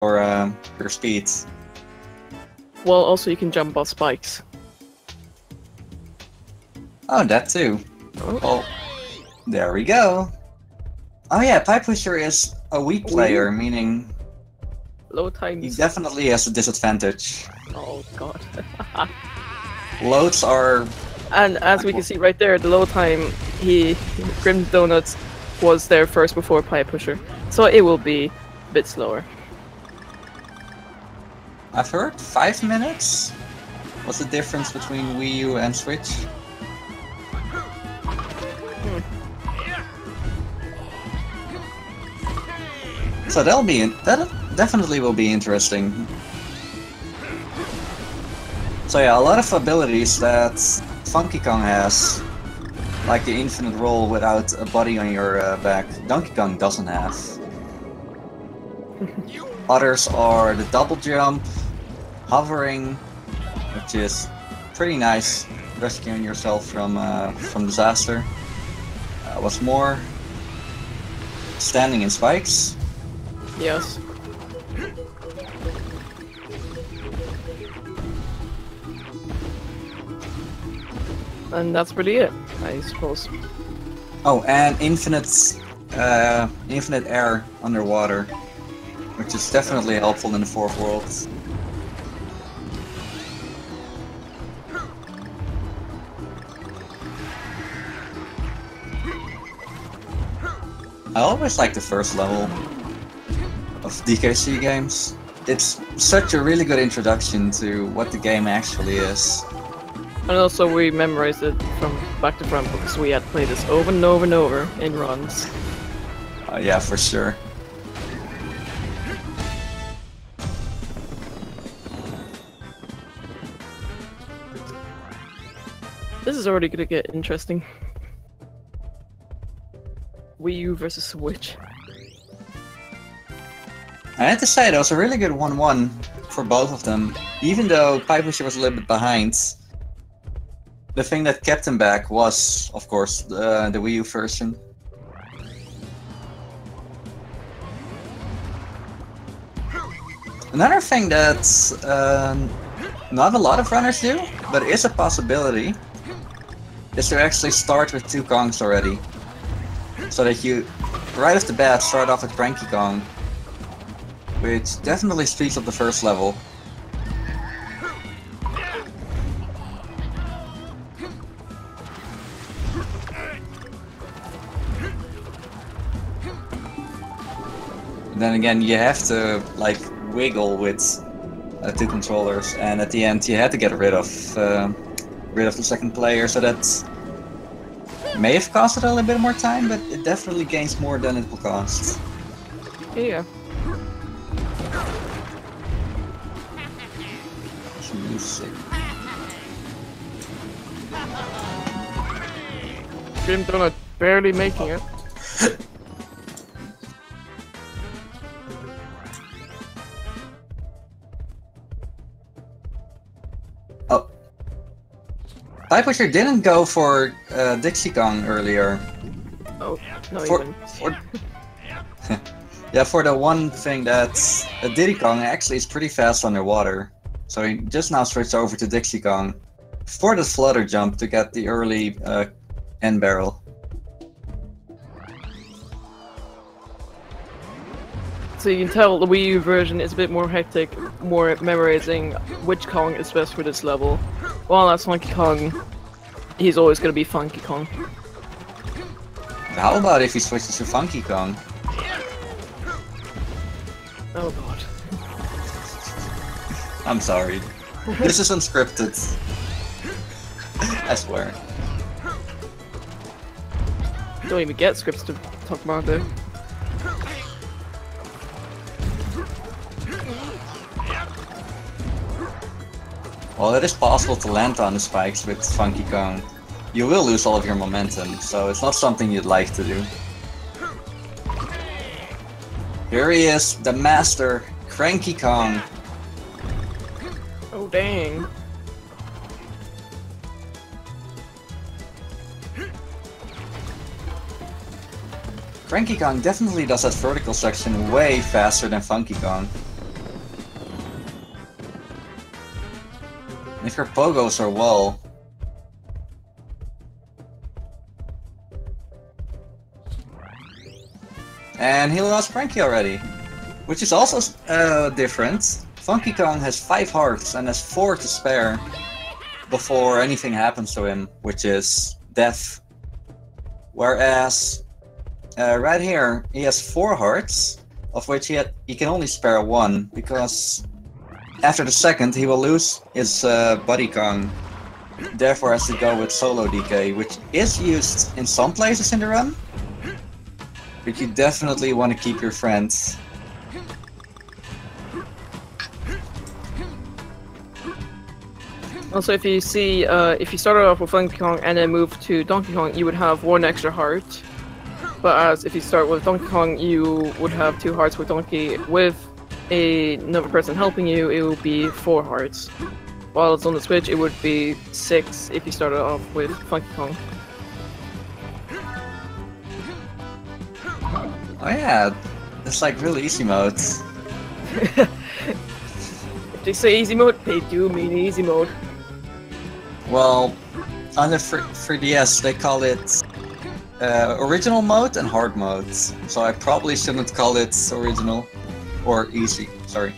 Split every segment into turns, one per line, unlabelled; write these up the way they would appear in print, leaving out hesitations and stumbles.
your speed.
Well, also you can jump off spikes.
Oh, that too.
Oh.
Oh, there we go. Oh yeah, PiePusher is a weak player, meaning
Low
he
times.
definitely has a disadvantage.
Oh god.
Loads are...
And as we can see right there, the low time, Grimdonuts was there first before PiePusher, so it will be a bit slower.
I've heard 5 minutes? What's the difference between Wii U and Switch? So that definitely will be interesting. So yeah, a lot of abilities that Funky Kong has, like the infinite roll without a body on your back, Donkey Kong doesn't have. Others are the double jump, hovering, which is pretty nice, rescuing yourself from disaster. What's more, standing in spikes.
Yes. And that's really it, I suppose.
Oh, and infinite air underwater, which is definitely helpful in the fourth world. I always like the first level of DKC games. It's such a really good introduction to what the game actually is.
And also we memorized it from back to front because we had played this over and over and over in runs.
Yeah, for sure.
This is already gonna get interesting. Wii U versus Switch.
I had to say, that was a really good 1-1 for both of them. Even though PiePusher was a little bit behind, the thing that kept him back was, of course, the Wii U version. Another thing that not a lot of runners do, but is a possibility, is to actually start with 2 Kongs already. So that you, right off the bat, start off with Cranky Kong, which definitely speeds up the first level. And then again, you have to like wiggle with 2 controllers, and at the end you had to get rid of the second player, so that may have costed a little bit more time, but it definitely gains more than it will cost.
Yeah.
Music.
Grimdonut barely making it.
Oh. PiePusher didn't go for Dixie Kong earlier.
Oh, no,
Yeah, for the one thing that Diddy Kong actually is pretty fast underwater. So he just now switched over to Dixie Kong for the flutter jump to get the early end barrel.
So you can tell the Wii U version is a bit more hectic, more memorizing which Kong is best for this level. While that's Funky Kong, he's always gonna be Funky Kong.
How about if he switches to Funky Kong?
Oh god.
I'm sorry. This is unscripted. I swear.
Don't even get scripts to talk about though.
Well, it is possible to land on the spikes with Funky Kong. You will lose all of your momentum, so it's not something you'd like to do. Here he is, the master, Cranky Kong.
Oh dang.
Cranky Kong definitely does that vertical section way faster than Funky Kong. If your pogos are well. And he lost Frankie already, which is also different. Funky Kong has 5 hearts and has 4 to spare before anything happens to him, which is death. Whereas right here, he has 4 hearts, of which he can only spare 1, because after the second he will lose his buddy Kong. Therefore has to go with solo DK, which is used in some places in the run. But you definitely want to keep your friends.
Also, if you see, if you started off with Funky Kong and then moved to Donkey Kong, you would have 1 extra heart. But as if you start with Donkey Kong, you would have 2 hearts with Donkey. With another person helping you, it would be 4 hearts. While it's on the Switch, it would be 6 if you started off with Funky Kong.
Oh yeah, it's like really easy modes.
If they say easy mode, they do mean easy mode.
Well, on the 3DS they call it original mode and hard mode. So I probably shouldn't call it original or easy, sorry.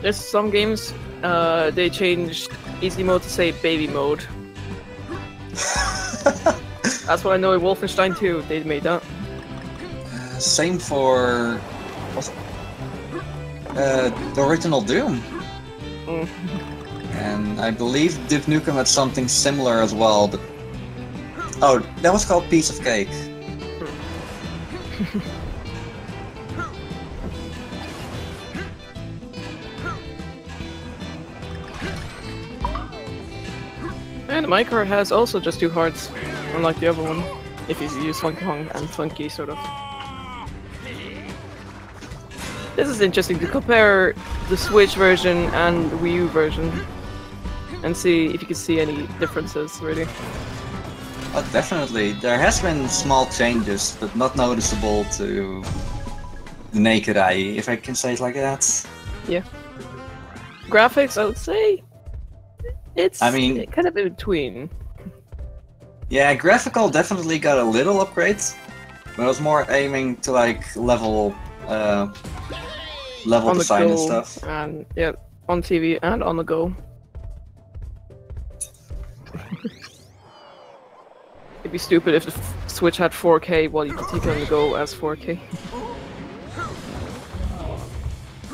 There's some games, they changed easy mode to say baby mode. That's what I know in Wolfenstein 2, they made that.
Same for the original Doom.
Mm.
And I believe Duke Nukem had something similar as well, but... Oh, that was called Piece of Cake.
And the minecart has also just 2 hearts, unlike the other one, if you use Funky Kong and Funky, sort of. This is interesting to compare the Switch version and Wii U version, and see if you can see any differences, really.
Oh, definitely. There has been small changes, but not noticeable to the naked eye, if I can say it like that.
Yeah. Graphics, I would say, it's kind of in between.
Yeah, graphical definitely got a little upgrade, but I was more aiming to like level design and stuff.
And yeah, on TV and on the go. It'd be stupid if the Switch had 4K while you could take it on the go as 4K.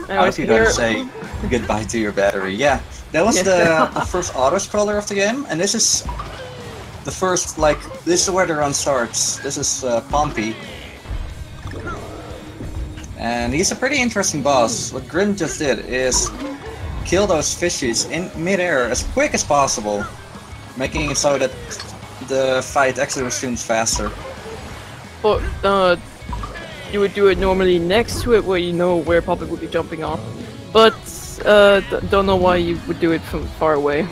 How if you don't say goodbye to your battery? Yeah, that was the first auto-scroller of the game, and this is the first, like, this is where the run starts. This is Pompey. And he's a pretty interesting boss. What Grim just did is kill those fishies in mid-air as quick as possible, making it so that the fight actually resumes faster.
But you would do it normally next to it where you know where Poppy would be jumping off. But don't know why you would do it from far away.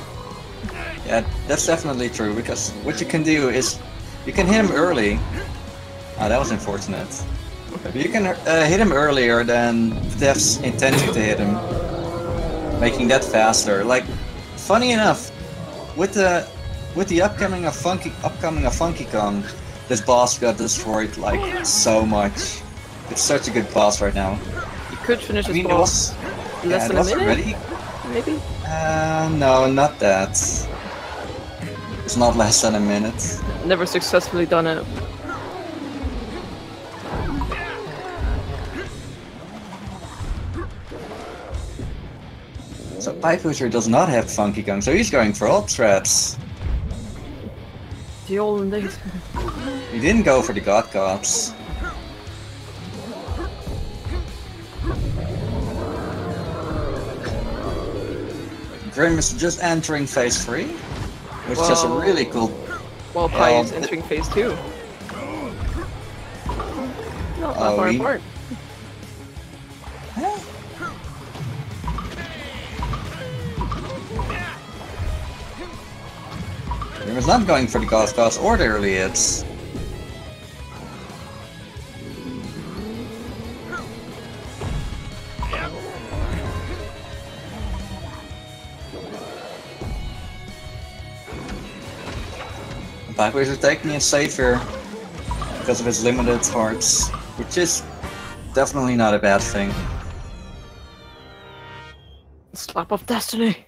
Yeah, that's definitely true, because what you can do is you can hit him early. Ah, that was unfortunate. But you can hit him earlier than the devs intended to hit him, making that faster. Like, funny enough, with the upcoming of Funky Kong, this boss got destroyed like so much. It's such a good boss right now.
You could finish this boss less than a minute?
Already?
Maybe?
No, not that. It's not less than a minute.
Never successfully done it.
So PiePusher does not have Funky Kong, so he's going for all traps.
The olden days.
He didn't go for the God Cops. Grim is just entering phase 3, which is just a really cool...
While Pie is entering phase 2. Not that far apart.
Grim is not going for the God Cops or the early hits. PiePusher taking it safer because of his limited hearts, which is definitely not a bad thing.
Slap of destiny.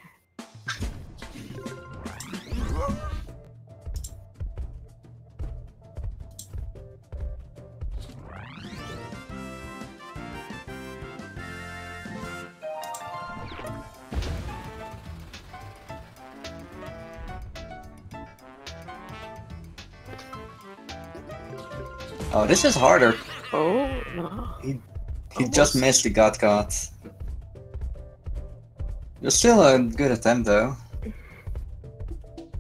Oh, this is harder.
Oh no.
He just missed the God God. It's still a good attempt though.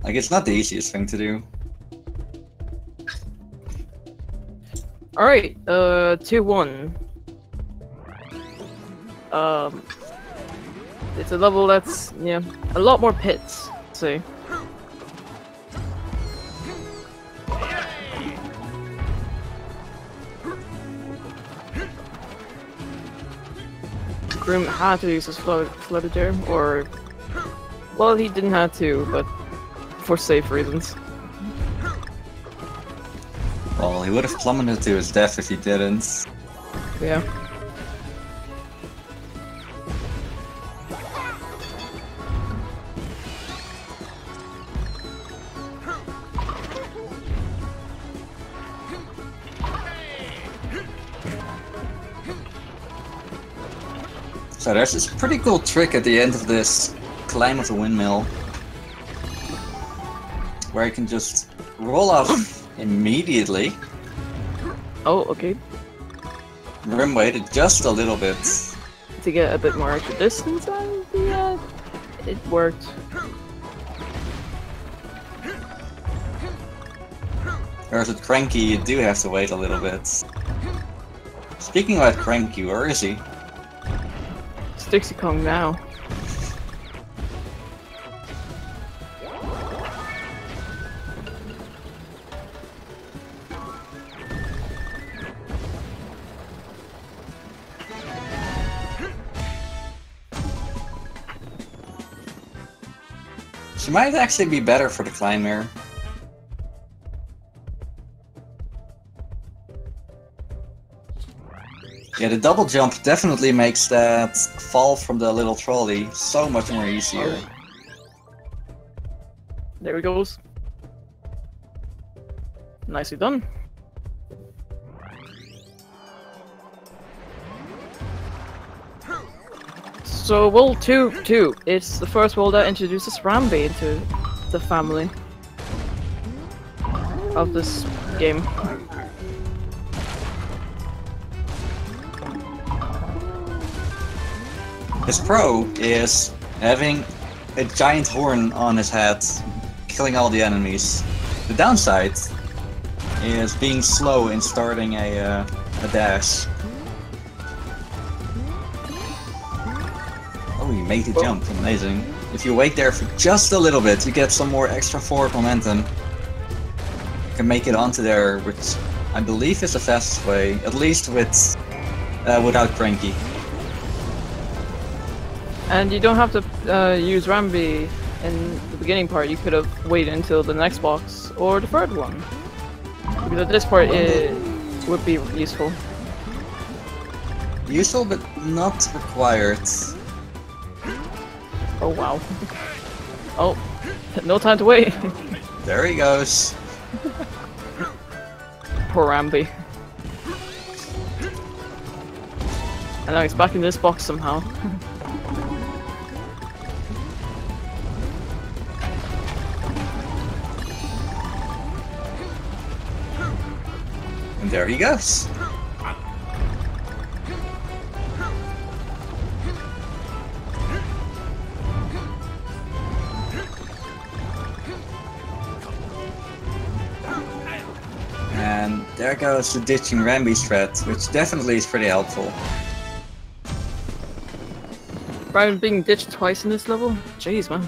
Like, it's not the easiest thing to do.
Alright, 2-1. It's a level that's, yeah, a lot more pits, see. Grim had to use his flooded there, or... Well, he didn't have to, but for safe reasons.
Well, he would have plummeted to his death if he didn't.
Yeah.
So there's this pretty cool trick at the end of this climb of the windmill, where you can just roll off immediately.
Oh, okay.
Grim waited just a little bit.
To get a bit more extra distance, and yeah, it worked.
Whereas with Cranky, you do have to wait a little bit. Speaking about Cranky, where is he?
Dixie Kong now.
She might actually be better for the climber. Yeah, the double jump definitely makes that fall from the little trolley so much more easier.
There he goes. Nicely done. So World 2. It's the first world that introduces Rambi into the family of this game.
His pro is having a giant horn on his head, killing all the enemies. The downside is being slow in starting a dash. Oh, he made the jump, amazing. If you wait there for just a little bit, you get some more extra forward momentum. You can make it onto there, which I believe is the fastest way, at least without Cranky.
And you don't have to use Rambi in the beginning part. You could have waited until the next box or the third one, because at this part it would be useful.
Useful, but not required.
Oh wow! Oh, no time to wait.
There he goes.
Poor Rambi. And now he's back in this box somehow.
And there he goes. And there goes the ditching Rambi threat, which definitely is pretty helpful.
Brian being ditched twice in this level? Jeez, man.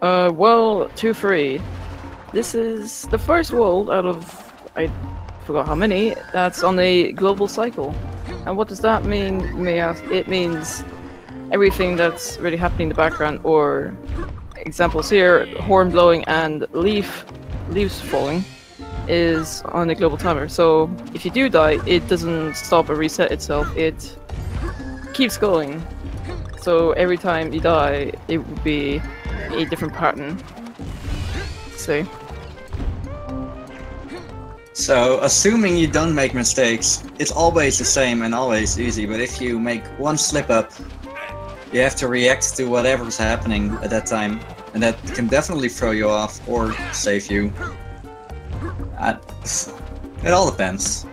Well, 2-3. This is the first world out of, I forgot how many, that's on a global cycle. And what does that mean, you may ask? It means everything that's really happening in the background, or examples here, horn blowing and leaves falling, is on a global timer. So if you do die, it doesn't stop or reset itself, it keeps going. So every time you die, it would be a different pattern. See?
So, assuming you don't make mistakes, it's always the same and always easy, but if you make one slip up, you have to react to whatever's happening at that time, and that can definitely throw you off or save you. It all depends.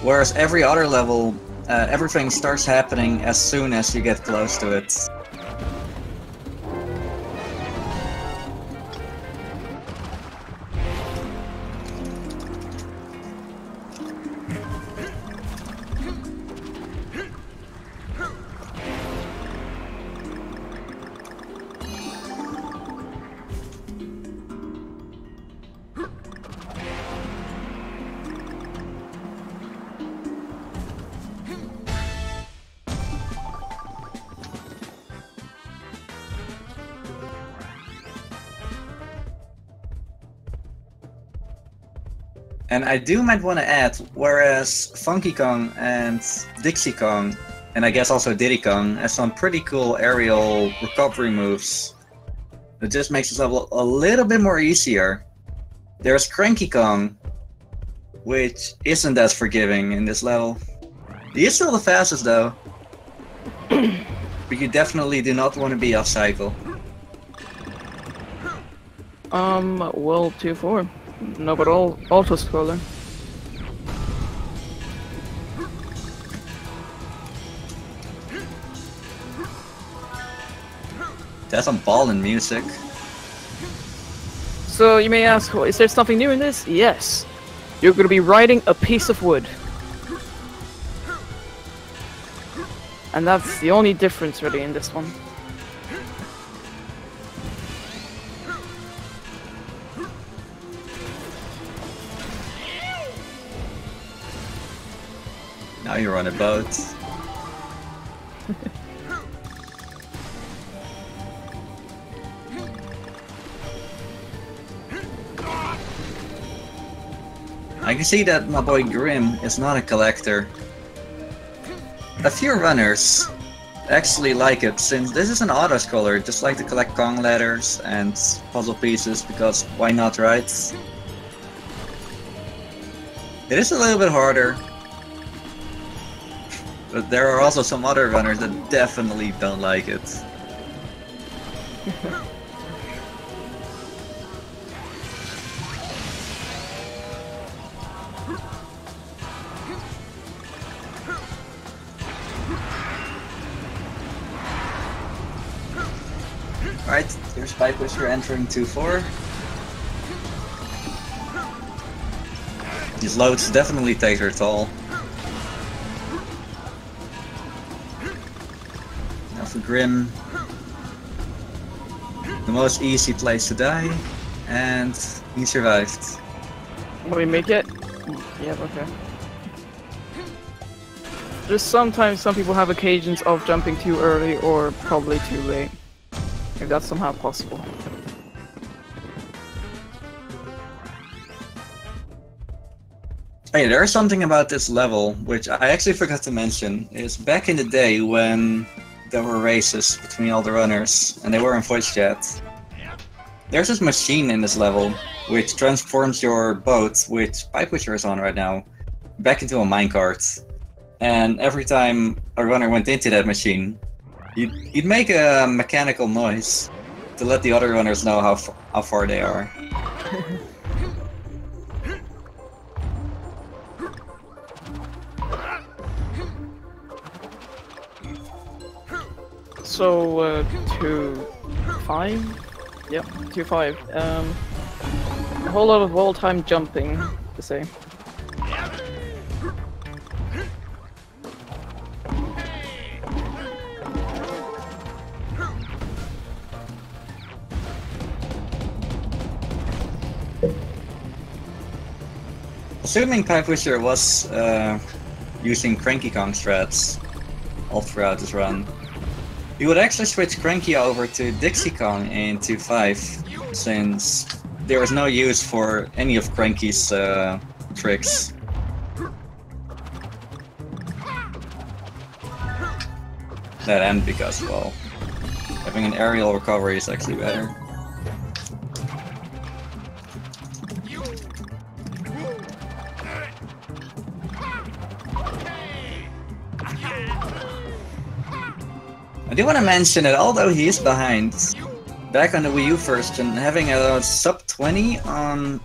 Whereas every other level, everything starts happening as soon as you get close to it. And I might want to add, whereas Funky Kong and Dixie Kong, and I guess also Diddy Kong, have some pretty cool aerial recovery moves, it just makes this level a little bit more easier. There's Cranky Kong, which isn't as forgiving in this level. He is still the fastest though, but you definitely do not want to be off cycle.
Well, 2-4. No, but auto-scroller.
That's some ballin' music.
So you may ask, is there something new in this? Yes. You're going to be riding a piece of wood. And that's the only difference really in this one.
Now you're on a boat. I can see that my boy Grim is not a collector. A few runners actually like it, since this is an auto-scroller, just like to collect Kong letters and puzzle pieces, because why not, right? It is a little bit harder, but there are also some other runners that definitely don't like it. Alright, here's PiePusher entering 2-4. These loads definitely take their toll. Now for Grim, the most easy place to die, and he survived.
Will we make it? Yeah, okay. Just sometimes some people have occasions of jumping too early or probably too late. If that's somehow possible.
Hey, there's something about this level which I actually forgot to mention. Is back in the day when there were races between all the runners and they were in voice chat. There's this machine in this level which transforms your boat, which PiePusher is on right now, back into a minecart. And every time a runner went into that machine, you'd make a mechanical noise to let the other runners know how far they are.
So, 2-5? Yep, 2-5. A whole lot of all-time jumping, to say.
Assuming PiePusher was using Cranky Kong strats all throughout this run, you would actually switch Cranky over to Dixie Kong in 2.5, since there is no use for any of Cranky's tricks. That and because, well, having an aerial recovery is actually better. I do want to mention that although he is behind, back on the Wii U version, having a sub 20 on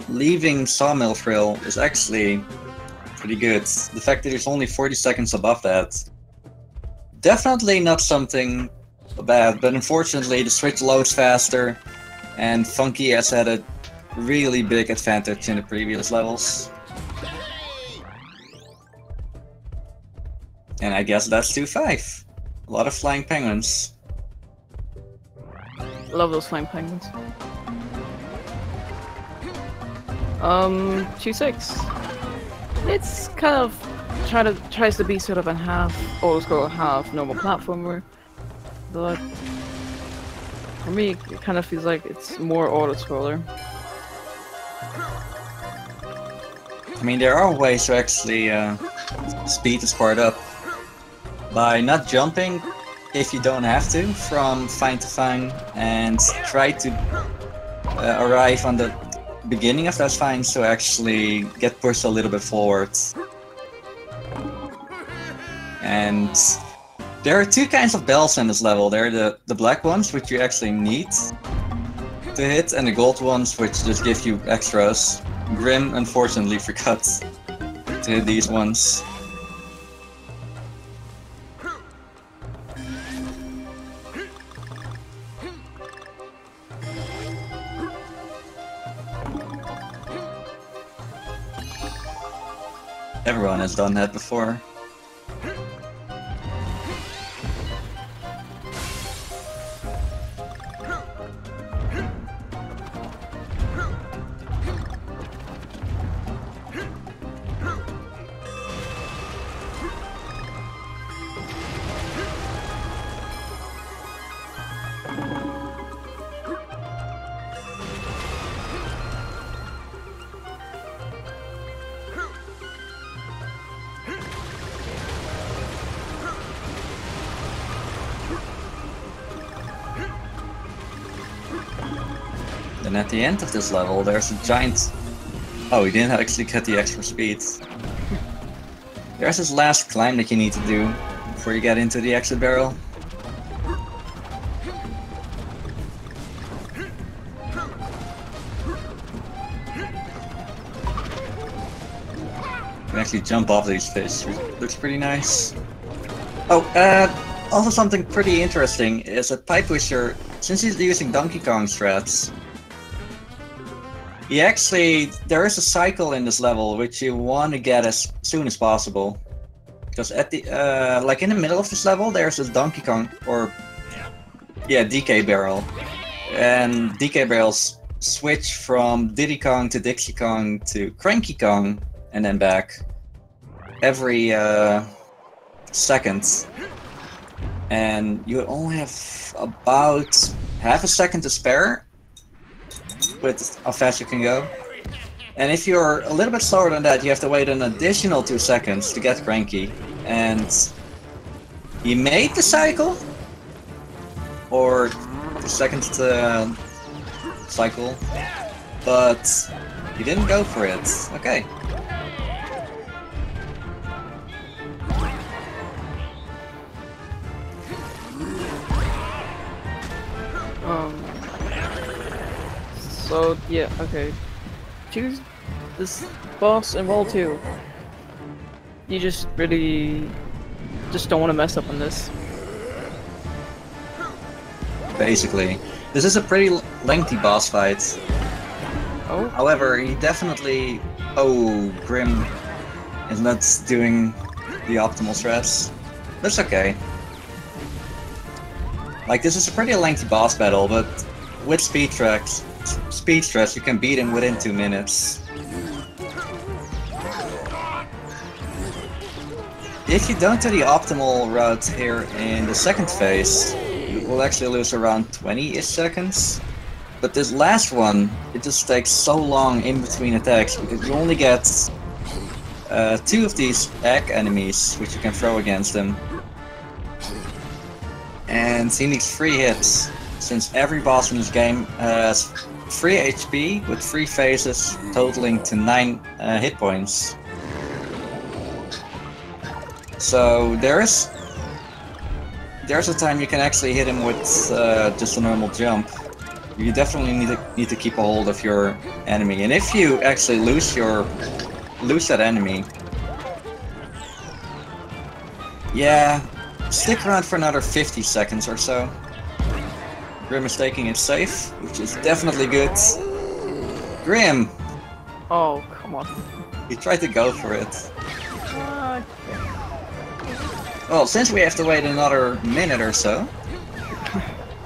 leaving Sawmill Frill is actually pretty good. The fact that he's only 40 seconds above that. Definitely not something bad, but unfortunately the Switch loads faster, and Funky has had a really big advantage in the previous levels. And I guess that's 2.5. A lot of flying penguins.
Love those flying penguins. 2.6. It's kind of tries to be sort of a half auto scroller, half normal platformer, but for me it kind of feels like it's more auto scroller.
I mean, there are ways to actually speed this part up by not jumping if you don't have to from fine to fine, and try to arrive on the beginning of those fines to actually get pushed a little bit forward. And there are two kinds of bells in this level. There are the black ones, which you actually need to hit, and the gold ones, which just give you extras. Grim unfortunately forgot to hit these ones. Everyone has done that before. And at the end of this level, there's a giant... Oh, he didn't actually get the extra speed. There's this last climb that you need to do before you get into the exit barrel. You can actually jump off these fish, which looks pretty nice. Oh, also something pretty interesting is that PiePusher, since he's using Donkey Kong strats, there is a cycle in this level which you want to get as soon as possible. Because at the, like in the middle of this level, there's this Donkey Kong, or, yeah, DK barrel. And DK barrels switch from Diddy Kong to Dixie Kong to Cranky Kong, and then back every second. And you only have about half a second to spare with how fast you can go. And if you're a little bit slower than that, you have to wait an additional 2 seconds to get Cranky. And he made the cycle, or the second cycle, but he didn't go for it. Okay.
So yeah, okay. Choose this boss in Roll 2. You just really don't want to mess up on this.
Basically. This is a pretty lengthy boss fight.
Oh?
However, he definitely... Oh, Grim is not doing the optimal strats. That's okay. Like, this is a pretty lengthy boss battle, but with speed strats, you can beat him within 2 minutes. if you don't do the optimal route here in the second phase, you will actually lose around 20-ish seconds. But this last one, it just takes so long in between attacks because you only get 2 of these egg enemies which you can throw against them. And he needs 3 hits, since every boss in this game has 3 HP with 3 phases totaling to 9 hit points. So there's a time you can actually hit him with just a normal jump. You definitely need to keep a hold of your enemy, and if you actually lose that enemy, yeah, stick around for another 50 seconds or so. Grim is taking it safe, which is definitely good. Grim!
Oh, come on.
He tried to go for it.
What?
Well, since we have to wait another minute or so,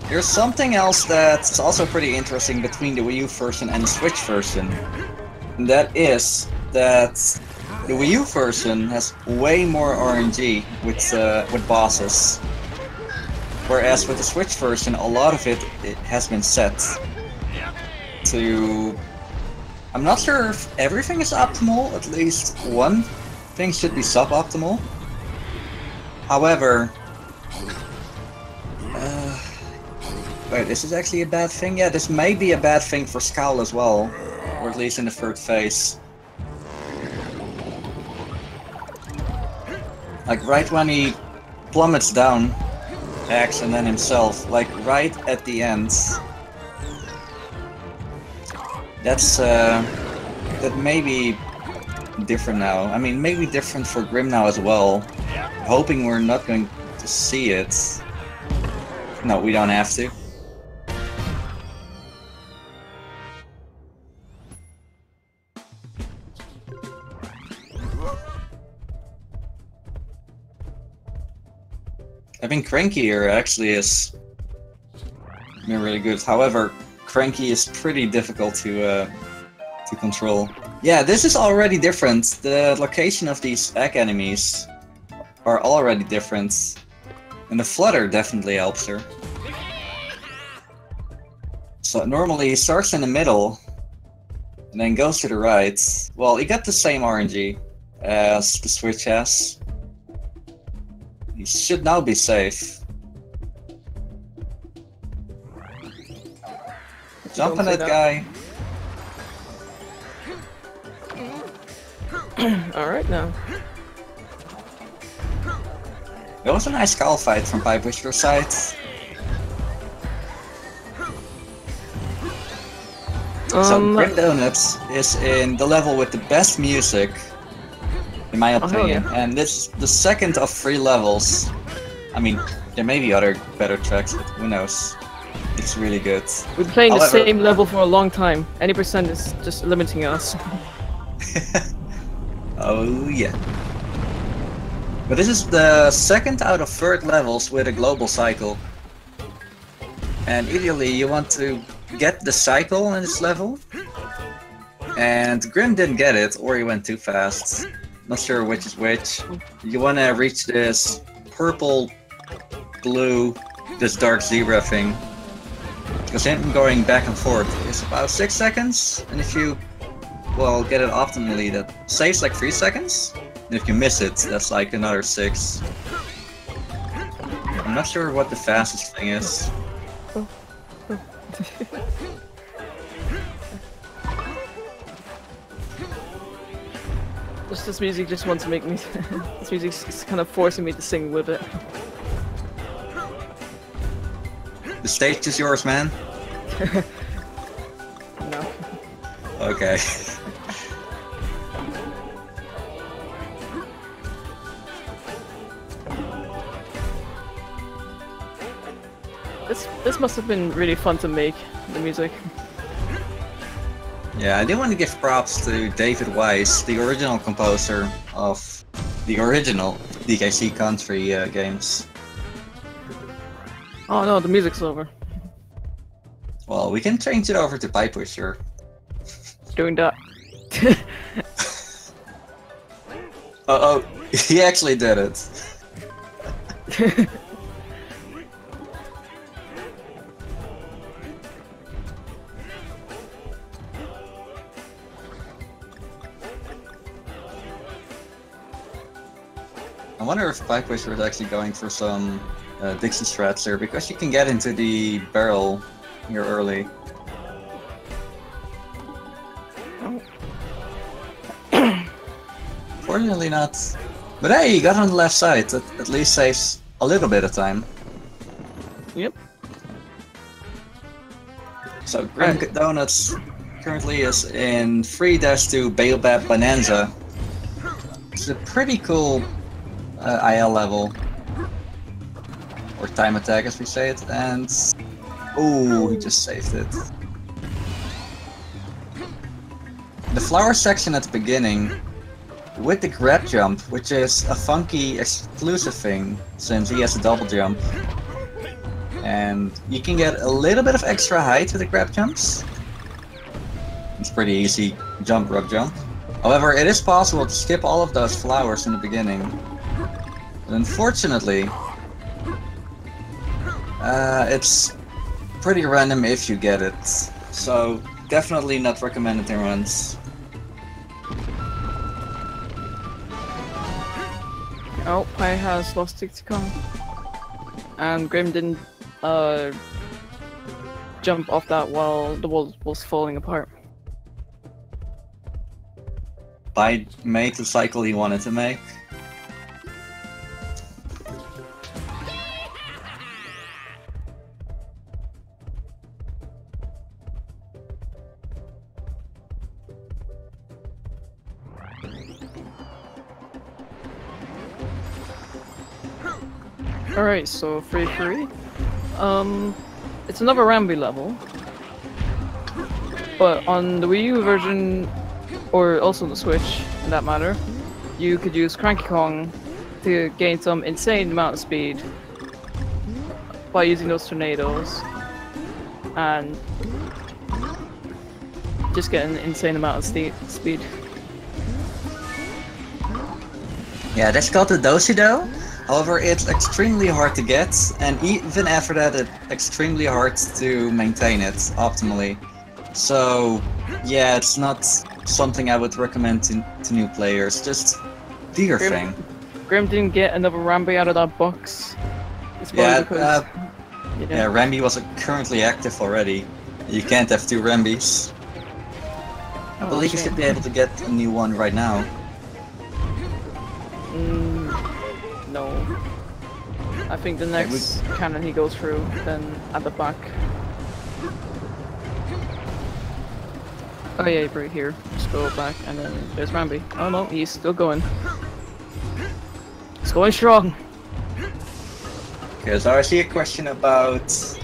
there's something else that's also pretty interesting between the Wii U version and the Switch version. And that is that the Wii U version has way more RNG with bosses. Whereas with the Switch version, a lot of it has been set to... I'm not sure if everything is optimal, at least one thing should be suboptimal. However... wait, is this actually a bad thing? Yeah, this may be a bad thing for Scowl as well. Or at least in the third phase. Like right when he plummets down, X and then himself, like right at the end. That may be different now. I mean, maybe different for Grim now as well. Hoping we're not going to see it. No, we don't have to. Having Cranky here actually has been really good. However, Cranky is pretty difficult to control. Yeah, this is already different. The location of these egg enemies are already different. And the flutter definitely helps her. So normally he starts in the middle and then goes to the right. Well, he got the same RNG as the Switch has. He should now be safe. Jump on that guy.
Alright now.
That was a nice Scowl fight from PiePusher's side. So Grimdonuts is in the level with the best music, in my opinion, and this is the second of 3 levels. I mean, there may be other better tracks, but who knows. It's really good.
We've been playing the same level for a long time. Any percent is just limiting us.
Oh yeah. But this is the second out of 3rd levels with a global cycle. And ideally you want to get the cycle in this level. And Grim didn't get it, or he went too fast. Not sure which is which. You want to reach this purple, blue, this dark zebra thing. Because him going back and forth is about 6 seconds. And if you, well, get it optimally, that saves like 3 seconds. And if you miss it, that's like another 6. I'm not sure what the fastest thing is.
This music just wants to make me... this music's kind of forcing me to sing with it.
The stage is yours, man.
No.
Okay.
This must have been really fun to make, the music.
Yeah, I do want to give props to David Wise, the original composer of the original DKC country games.
Oh no, the music's over.
Well, we can change it over to PiePusher.
Doing that.
Uh-oh. He actually did it. I wonder if PiePusher is actually going for some Dixie strats here, because you can get into the barrel here early. Fortunately not. But hey, you got on the left side. That at least saves a little bit of time.
Yep.
So Grimdonuts currently is in 3-2 Baobab Bonanza. It's a pretty cool IL level. Or time attack as we say it, and... oh, he just saved it. The flower section at the beginning, with the grab jump, which is a funky exclusive thing, since he has a double jump. And you can get a little bit of extra height with the grab jumps. It's pretty easy jump, rug jump. However, it is possible to skip all of those flowers in the beginning. But unfortunately, it's pretty random if you get it. So, definitely not recommended in runs.
Oh, Pie has lost Dixie Kong. And Grim didn't jump off that while the wall was falling apart.
Pie made the cycle he wanted to make.
Alright, so 3-3. It's another Rambi level. But on the Wii U version, or also the Switch, in that matter, you could use Cranky Kong to gain some insane amount of speed by using those tornadoes. And just get an insane amount of speed.
Yeah, that's called the Dosido. However, it's extremely hard to get, and even after that, it's extremely hard to maintain it optimally. So, yeah, it's not something I would recommend to new players. Just do your thing.
Grim didn't get another Rambi out of that box.
Yeah,
because,
yeah, Rambi was currently active already. You can't have two Rambis. I believe you should be able to get a new one right now.
No. I think the next cannon he goes through, then at the back. Oh yeah, right here. Just go back, and then there's Rambi. Oh no, he's still going. He's going strong.
Okay, so I see a question about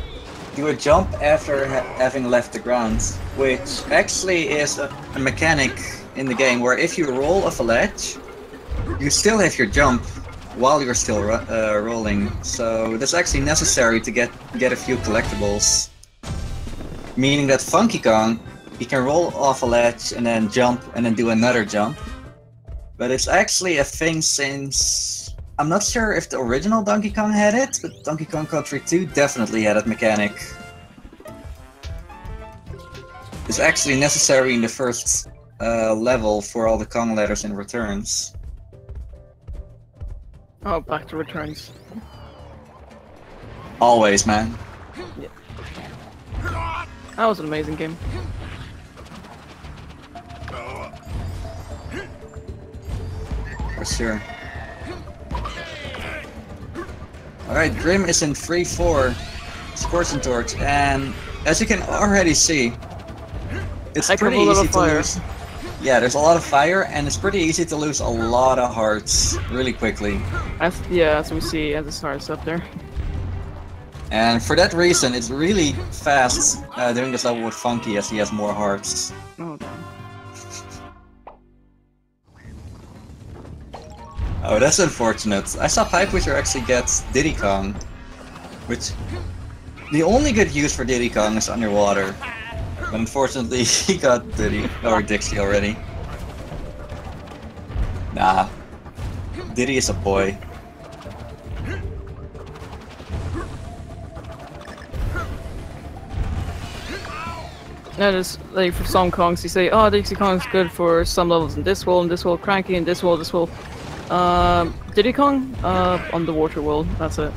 do a jump after having left the ground, which actually is a mechanic in the game where if you roll off a ledge, you still have your jump while you're still rolling. So that's actually necessary to get a few collectibles. Meaning that Funky Kong, he can roll off a ledge and then jump and then do another jump. But it's actually a thing since... I'm not sure if the original Donkey Kong had it, but Donkey Kong Country 2 definitely had that mechanic. It's actually necessary in the first level for all the Kong letters and returns.
Oh, back to returns.
Always, man.
Yeah. That was an amazing game.
For sure. Alright, Grim is in 3-4 Scorching Torch, and as you can already see, it's pretty easy to lose. Yeah, there's a lot of fire, and it's pretty easy to lose a lot of hearts really quickly.
As we see as it starts up there.
And for that reason, it's really fast doing this level with Funky as he has more hearts.
Oh, damn.
Oh, that's unfortunate. I saw PiePusher actually get Diddy Kong, which... the only good use for Diddy Kong is underwater. But unfortunately, he got Diddy, or Dixie already. Nah. Diddy is a boy.
That is like for some Kongs, you say, oh, Dixie Kong's good for some levels in this world, Cranky in this world, Diddy Kong, underwater world, that's it.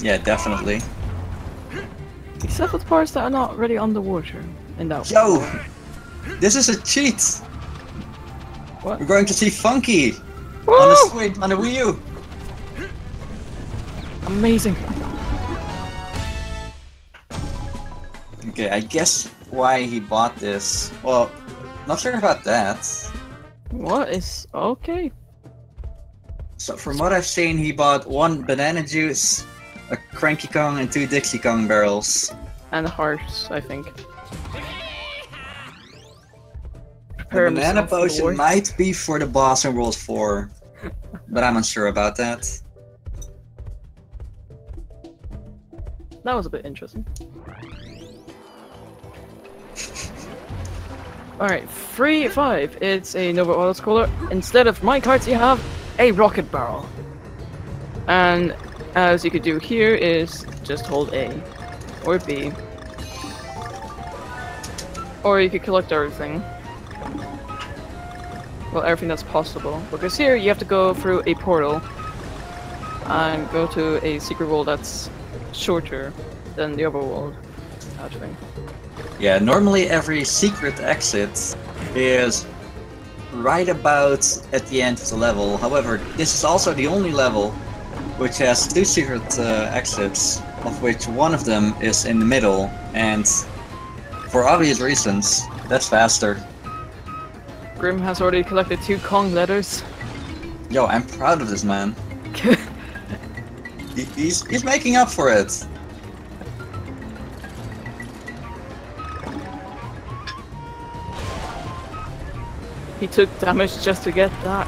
Yeah, definitely.
Except for the parts that are not really underwater in that
Yo!
world.
This is a cheat!
What?
We're going to see Funky!
Woo!
On the Switch, on the Wii U!
Amazing.
Okay, I guess why he bought this. Well, not sure about that.
What is... okay.
So from what I've seen, he bought 1 banana juice, a Cranky Kong, and 2 Dixie Kong barrels.
And hearts, I think.
The
Prepare
banana
himself for the
potion
war.
might be for the boss in World 4, but I'm unsure about that.
That was a bit interesting. Alright, 3-5. It's a Nova Auto Scroller. Instead of minecarts, you have a rocket barrel. And as you could do here is just hold A or B. Or you could collect everything. Well, everything that's possible. Because here you have to go through a portal and go to a secret world that's shorter than the other world, actually.
Yeah, normally every secret exit is right about at the end of the level. However, this is also the only level which has 2 secret exits, of which one of them is in the middle, and for obvious reasons, that's faster.
Grim has already collected 2 Kong letters.
Yo, I'm proud of this man. He's making up for it.
He took damage just to get that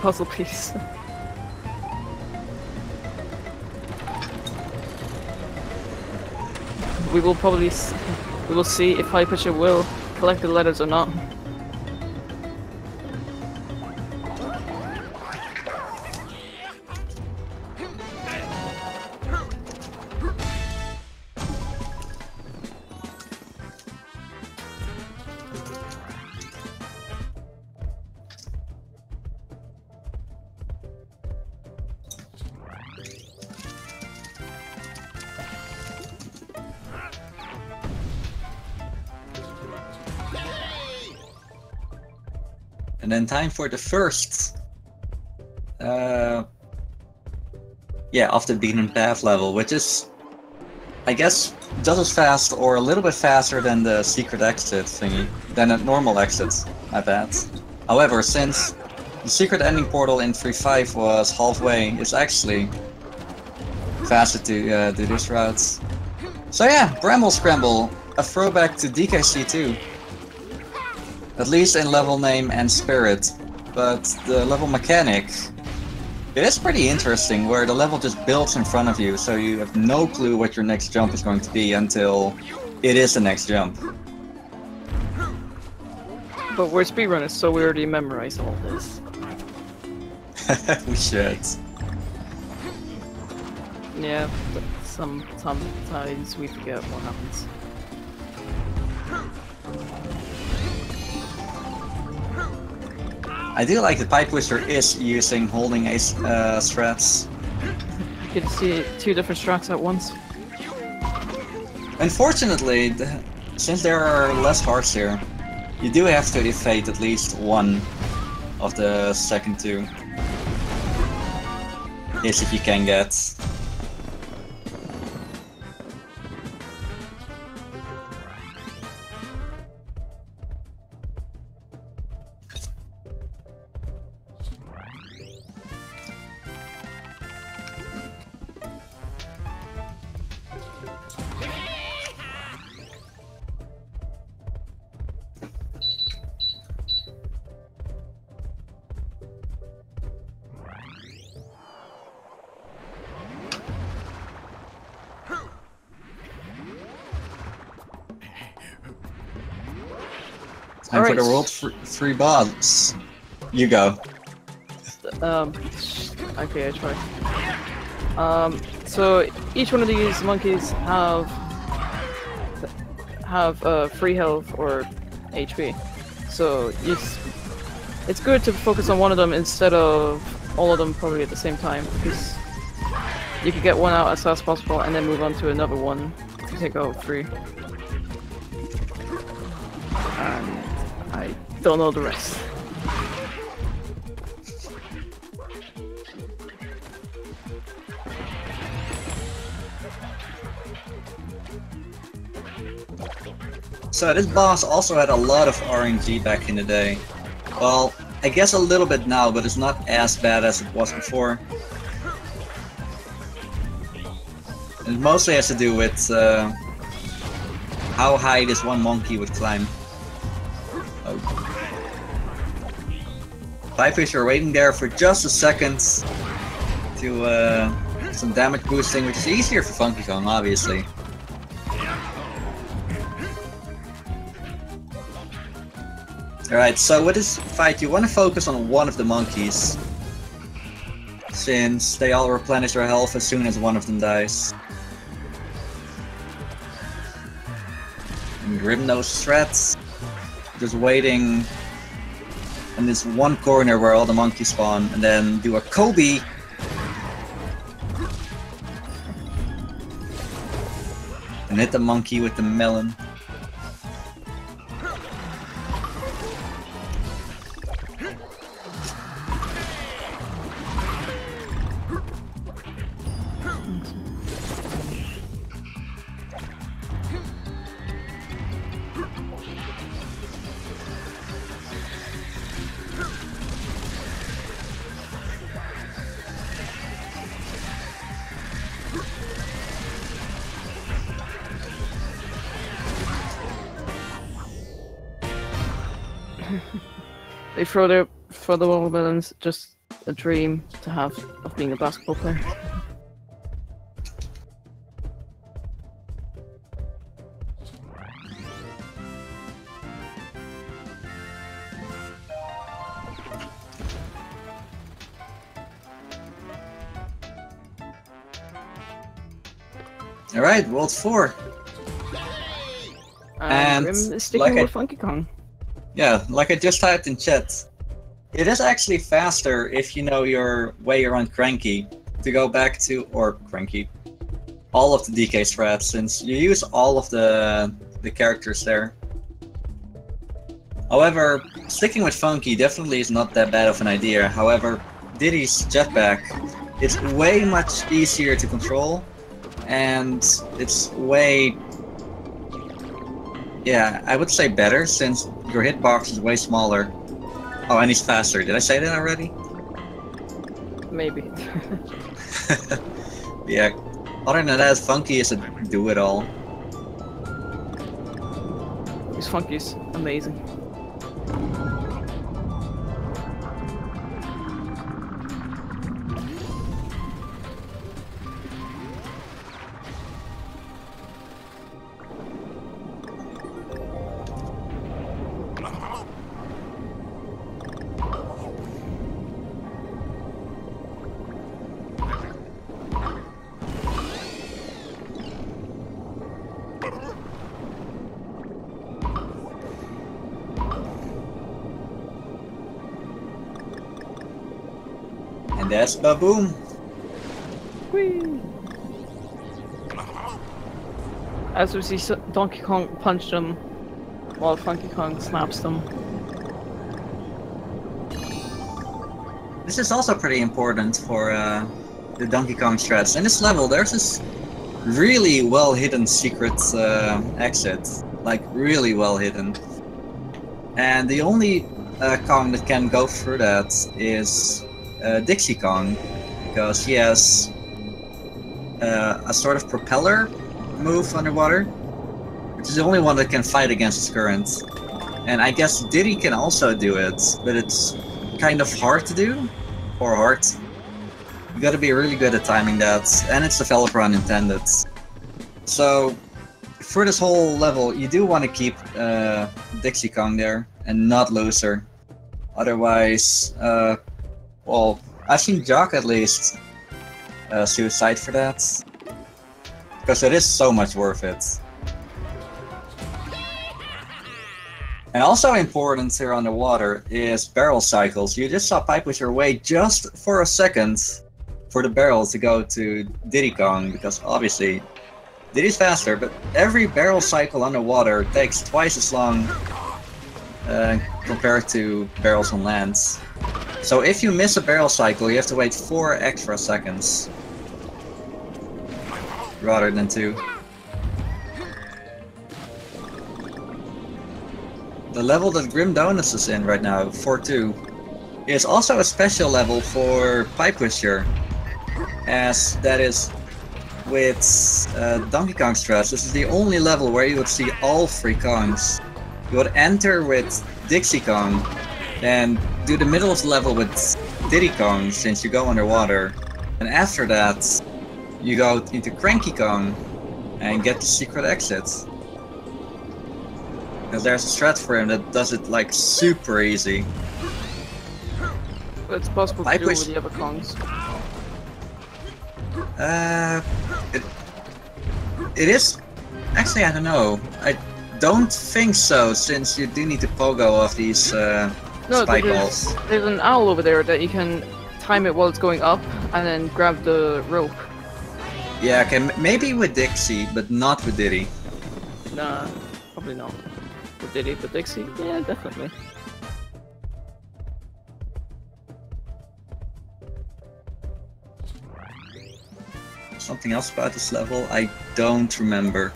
puzzle piece. We will probably we will see if PiePusher will collect the letters or not.
And then time for the first, yeah, off the beaten path level, which is, I guess, just as fast or a little bit faster than the secret exit thingy, than a normal exit, I bet. However, since the secret ending portal in 3.5 was halfway, it's actually faster to do this route. So yeah, Bramble Scramble, a throwback to DKC too. At least in level name and spirit, but the level mechanic, it is pretty interesting, where the level just builds in front of you, so you have no clue what your next jump is going to be until it is the next jump.
But we're speedrunners, so we already memorized all this.
We should.
Yeah, but sometimes we forget what happens.
I do like that PiePusher is using holding ace strats.
You can see 2 different strats at once.
Unfortunately, since there are less hearts here, you do have to evade at least one of the second 2. Yes, if you can get. Time for the World 3 boss. You go.
Okay, I try. So each one of these monkeys have free health or HP. So it's good to focus on one of them instead of all of them probably at the same time, because you could get one out as fast as possible and then move on to another one to take out 3. And I don't know the rest.
So this boss also had a lot of RNG back in the day. Well, I guess a little bit now, but it's not as bad as it was before. It mostly has to do with how high this one monkey would climb. Oh. PiePusher waiting there for just a second to some damage boosting, which is easier for Funky Kong, obviously. Alright, so with this fight you want to focus on one of the monkeys, since they all replenish their health as soon as one of them dies. And Grimdonuts threats, just waiting in this one corner where all the monkeys spawn, and then do a Kobe. And hit the monkey with the melon.
They throw the watermelons, just a dream to have of being a basketball player.
Alright, World 4. And
Grim is sticking with Funky Kong.
Yeah, like I just typed in chat, it is actually faster if you know your way around Cranky to go back to, or Cranky, all of the DK strats, since you use all of the characters there. However, sticking with Funky definitely is not that bad of an idea. However, Diddy's jetpack, it's way much easier to control, and it's way... yeah, I would say better, since your hitbox is way smaller. Oh, and he's faster. Did I say that already?
Maybe.
Yeah. Other than that, Funky is a do-it-all.
This Funky's amazing.
And that's Baboom.
Whee! As we see, Donkey Kong punch them while Funky Kong snaps them.
This is also pretty important for the Donkey Kong strats. In this level, there's this really well hidden secret exit. Like, really well hidden. And the only Kong that can go through that is Dixie Kong, because he has a sort of propeller move underwater, which is the only one that can fight against its current. And I guess Diddy can also do it, but it's kind of hard to do, or hard. You gotta be really good at timing that, and it's developer unintended. So, for this whole level, you do want to keep Dixie Kong there, and not lose her. Otherwise, Well, I've seen Jock at least suicide for that. Because it is so much worth it. And also important here underwater is barrel cycles. You just saw PiePusher wait just for a second for the barrel to go to Diddy Kong, because obviously Diddy's faster, but every barrel cycle underwater takes twice as long compared to barrels on land. So if you miss a barrel cycle, you have to wait 4 extra seconds rather than 2. The level that Grimdonuts is in right now, 4-2, is also a special level for PiePusher, as that is with Donkey Kong Stress. This is the only level where you would see all 3 Kongs. You would enter with Dixie Kong, and do the middle of the level with Diddy Kong since you go underwater. And after that, you go into Cranky Kong and get the secret exit. Because there's a strat for him that does it like super easy.
But it's possible to do with the other Kongs.
It is... Actually, I don't know. I don't think so, since you do need to pogo off these spike balls.
There's an owl over there that you can time it while it's going up and then grab the rope.
Yeah, okay, maybe with Dixie, but not with Diddy.
Nah, probably not. With Diddy, but Dixie? Yeah, definitely.
Something else about this level? I don't remember.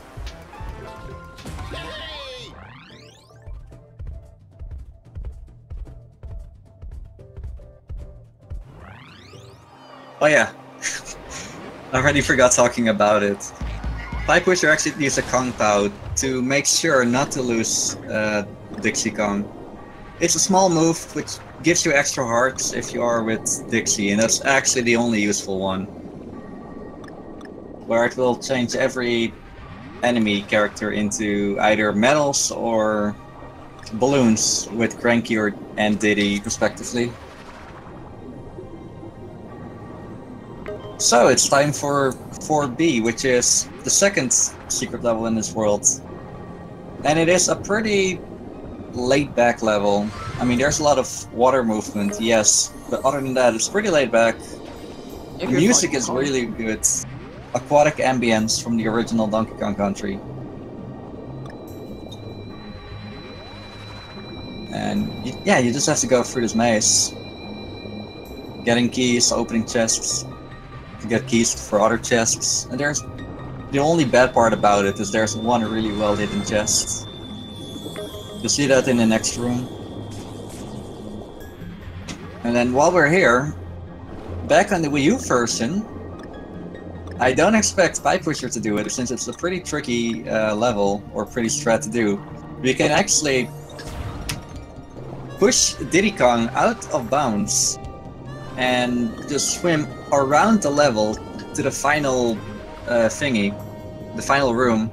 Oh yeah, I already forgot talking about it. PiePusher actually uses a Kong Pow to make sure not to lose Dixie Kong. It's a small move which gives you extra hearts if you are with Dixie, and that's actually the only useful one. Where it will change every enemy character into either medals or balloons with Cranky and Diddy respectively. So it's time for 4B, which is the second secret level in this world. And it is a pretty laid back level. I mean, there's a lot of water movement, yes, but other than that, it's pretty laid back. The music is really good. Aquatic ambience from the original Donkey Kong Country. And yeah, you just have to go through this maze. Getting keys, opening chests. To get keys for other chests. And there's... The only bad part about it is there's one really well hidden chest. You'll see that in the next room. And then while we're here, back on the Wii U version, I don't expect PiePusher to do it since it's a pretty tricky level, or pretty strat to do. We can actually push Diddy Kong out of bounds and just swim around the level to the final thingy, the final room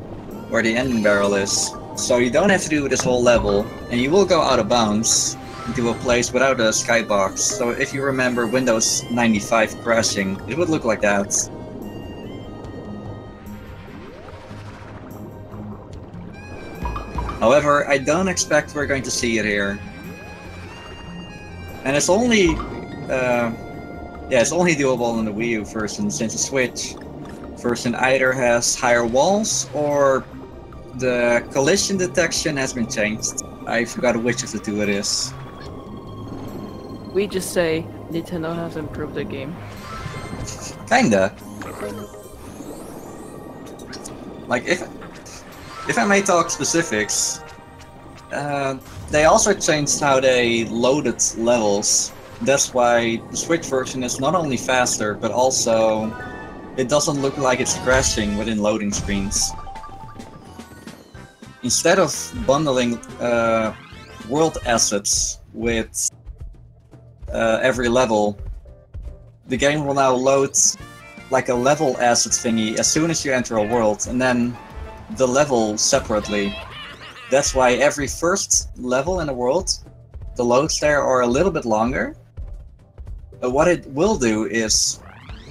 where the ending barrel is. So you don't have to do this whole level, and you will go out of bounds into a place without a skybox. So if you remember Windows 95 crashing, it would look like that. However, I don't expect we're going to see it here. And it's only it's only doable in the Wii U version, since the Switch version either has higher walls or the collision detection has been changed. I forgot which of the two it is.
We just say Nintendo has improved their game.
Kinda. Like, if I may talk specifics, they also changed how they loaded levels. That's why the Switch version is not only faster, but also it doesn't look like it's crashing within loading screens. Instead of bundling world assets with every level, the game will now load like a level asset thingy as soon as you enter a world, and then the level separately. That's why every first level in the world, the loads there are a little bit longer. What it will do is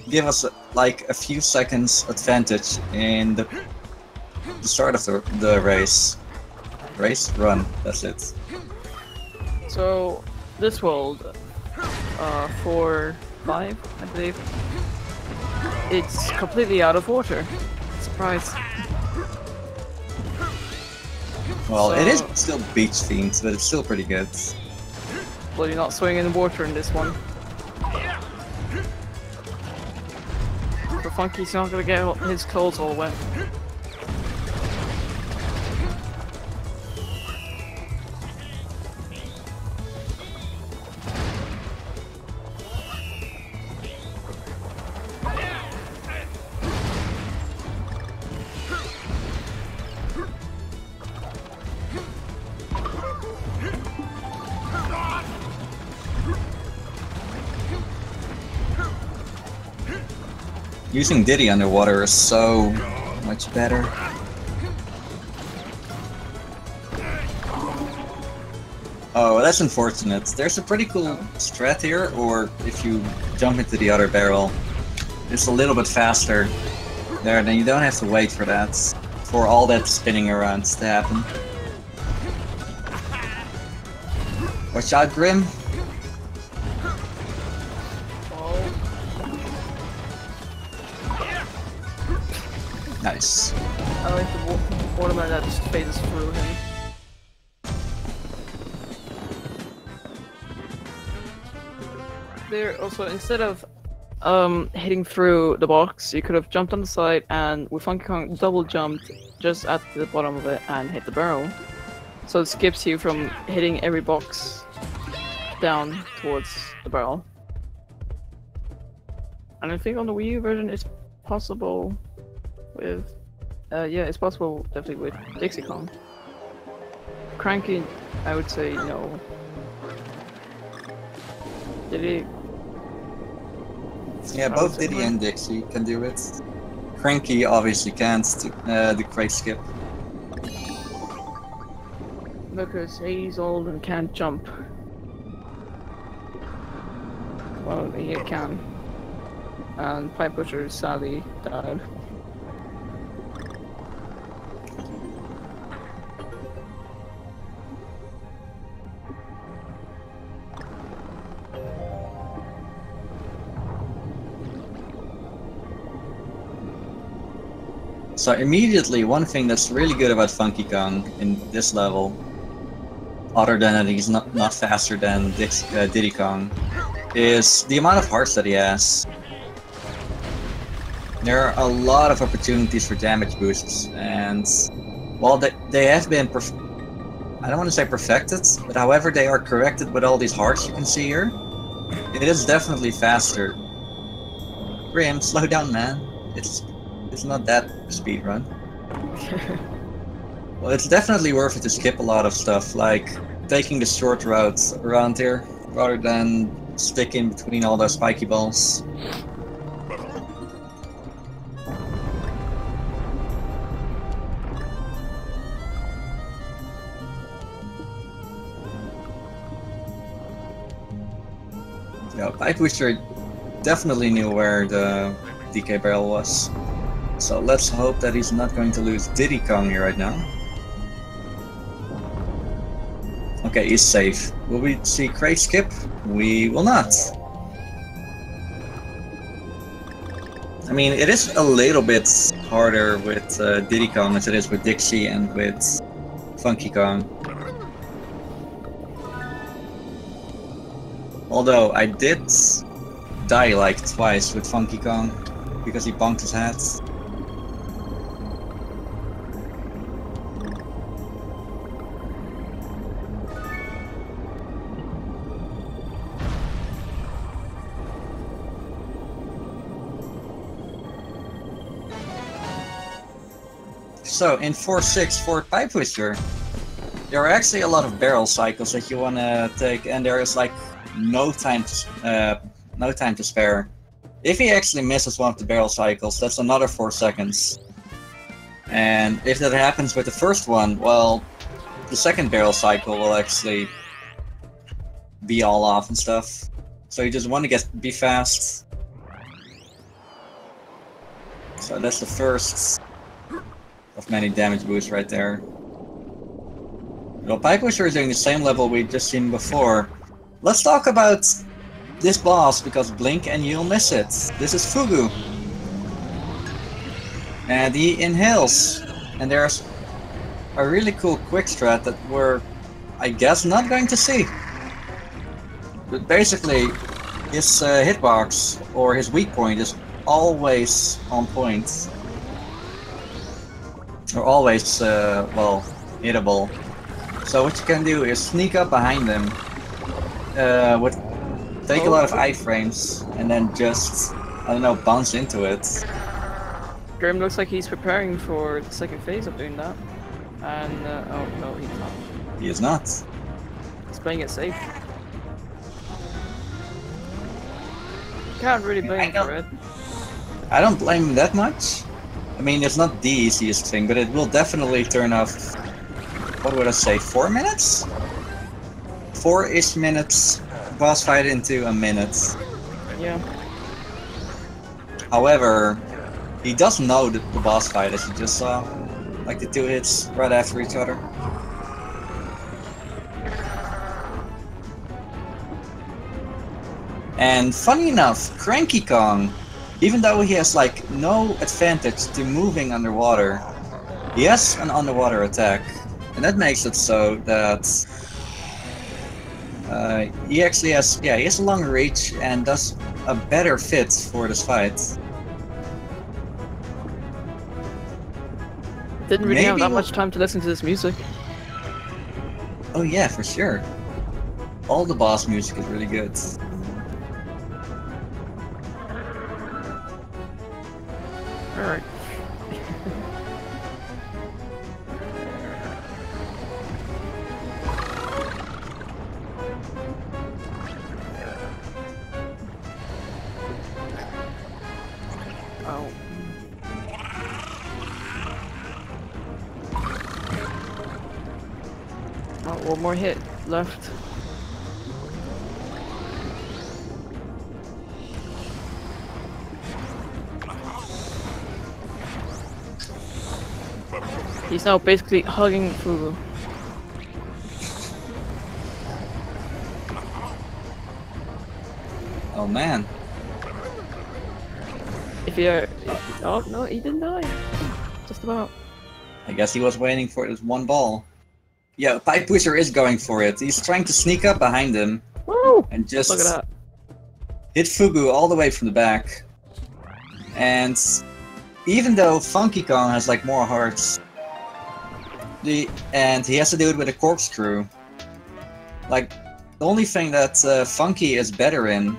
give us like a few seconds advantage in the start of the race. Run, that's it.
So, this world, 4, 5, I believe, it's completely out of water. Surprise.
Well,
So-
it is still beach themed, but it's still pretty good.
Well, you're not swimming in the water in this one. So Funky's not gonna get his clothes all wet.
Using Diddy underwater is so much better. Oh, that's unfortunate. There's a pretty cool strat here, or if you jump into the other barrel, it's a little bit faster there, then you don't have to wait for that, for all that spinning around to happen. Watch out, Grim. Nice.
I like the watermelon that just phases through him. There also, instead of hitting through the box, you could have jumped on the side and with Funky Kong double jumped just at the bottom of it and hit the barrel. So it skips you from hitting every box down towards the barrel. And I think on the Wii U version it's possible with yeah, it's possible definitely with Dixie Kong. Cranky, I would say no. Did he?
Yeah, both Diddy and Dixie can do it. Cranky obviously can't do the crate skip.
Because he's old and can't jump. Well, he can. And PiePusher sadly died.
So immediately, one thing that's really good about Funky Kong in this level, other than that he's not faster than Diddy Kong, is the amount of hearts that he has. There are a lot of opportunities for damage boosts, and while they have been, I don't want to say perfected, but however they are corrected with all these hearts you can see here, it is definitely faster. Grim, slow down, man. It's not that speed run. Well, it's definitely worth it to skip a lot of stuff, like taking the short route around here, rather than sticking between all those spiky balls. Yeah, PiePusher definitely knew where the DK barrel was. So let's hope that he's not going to lose Diddy Kong here right now. Okay, he's safe. Will we see crate skip? We will not. I mean, it is a little bit harder with Diddy Kong as it is with Dixie and with Funky Kong. Although I did die like twice with Funky Kong because he bonked his head. So in 4.6 for PiePusher, there are actually a lot of barrel cycles that you want to take, and there is like no time to spare. If he actually misses one of the barrel cycles, that's another 4 seconds. And if that happens with the first one, well, the second barrel cycle will actually be all off and stuff. So you just want to be fast. So that's the first of many damage boosts right there. Well, PiePusher is doing the same level we just seen before. Let's talk about this boss, because blink and you'll miss it. This is Fugu. And he inhales. And there's a really cool quick strat that we're, I guess, not going to see. But basically, his hitbox, or his weak point, is always on point. Or always, well, hittable. So what you can do is sneak up behind them, take a lot of iframes, and then just, I don't know, bounce into it.
Grim looks like he's preparing for the second phase of doing that. And, oh no, he's not.
He is not.
He's playing it safe. Can't really blame him for it.
I don't blame him that much. I mean, it's not the easiest thing, but it will definitely turn off, what would I say, 4 minutes? 4-ish minutes boss fight into a minute.
Yeah.
However, he does know the boss fight, as you just saw. Like the 2 hits right after each other. And funny enough, Cranky Kong, even though he has like no advantage to moving underwater, he has an underwater attack. And that makes it so that he actually has, he has a longer reach and does a better fit for this fight.
Didn't really have that much time to listen to this music.
Oh yeah, for sure. All the boss music is really good.
Alright. Oh. Oh, one more hit left. He's now basically hugging Fugu.
Oh man.
Oh no, he didn't die. Just about.
I guess he was waiting for this one ball. Yeah, PiePusher is going for it. He's trying to sneak up behind him.
Woo!
And just
Look at that.
Hit Fugu all the way from the back. And even though Funky Kong has like more hearts, and he has to do it with a corkscrew. Like, the only thing that Funky is better in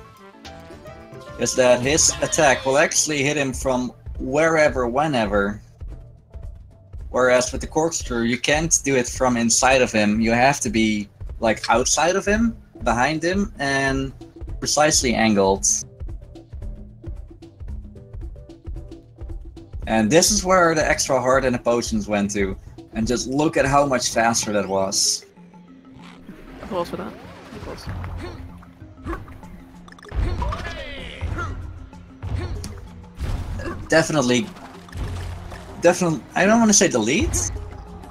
is that his attack will actually hit him from wherever, whenever. Whereas with the corkscrew, you can't do it from inside of him. You have to be like outside of him, behind him, and precisely angled. And this is where the extra heart and the potions went to. And just look at how much faster that was.
Applause for that. Applause.
Definitely, I don't want to say the lead,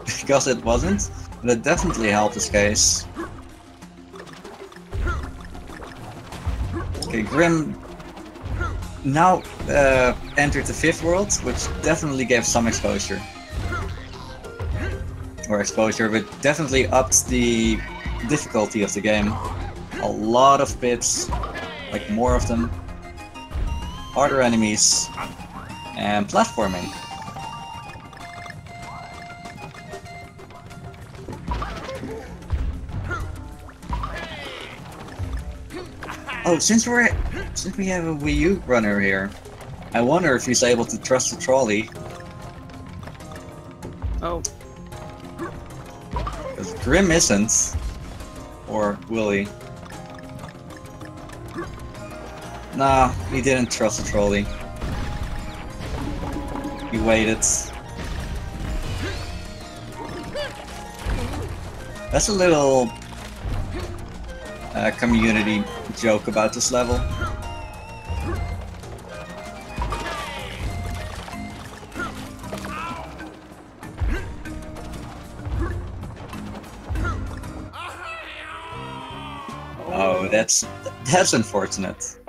because it wasn't, but it definitely helped this case. Okay, Grim now entered the 5th world, which definitely gave some exposure. Or exposure, but definitely upped the difficulty of the game. A lot of bits, like more of them, harder enemies, and platforming. Oh, since we have a Wii U runner here, I wonder if he's able to trust the trolley.
Oh.
Because Grim isn't. Or will he? Nah, he didn't trust the trolley. He waited. That's a little community joke about this level. Oh, that's unfortunate.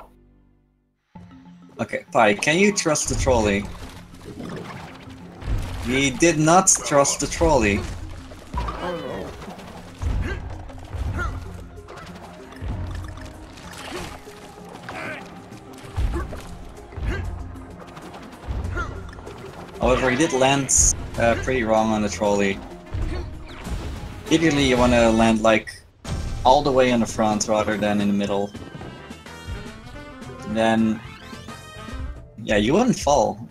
Okay, Pie, can you trust the trolley? We did not trust the trolley. However, he did land pretty wrong on the trolley. Ideally, you want to land like all the way in the front rather than in the middle. Then, yeah, you wouldn't fall.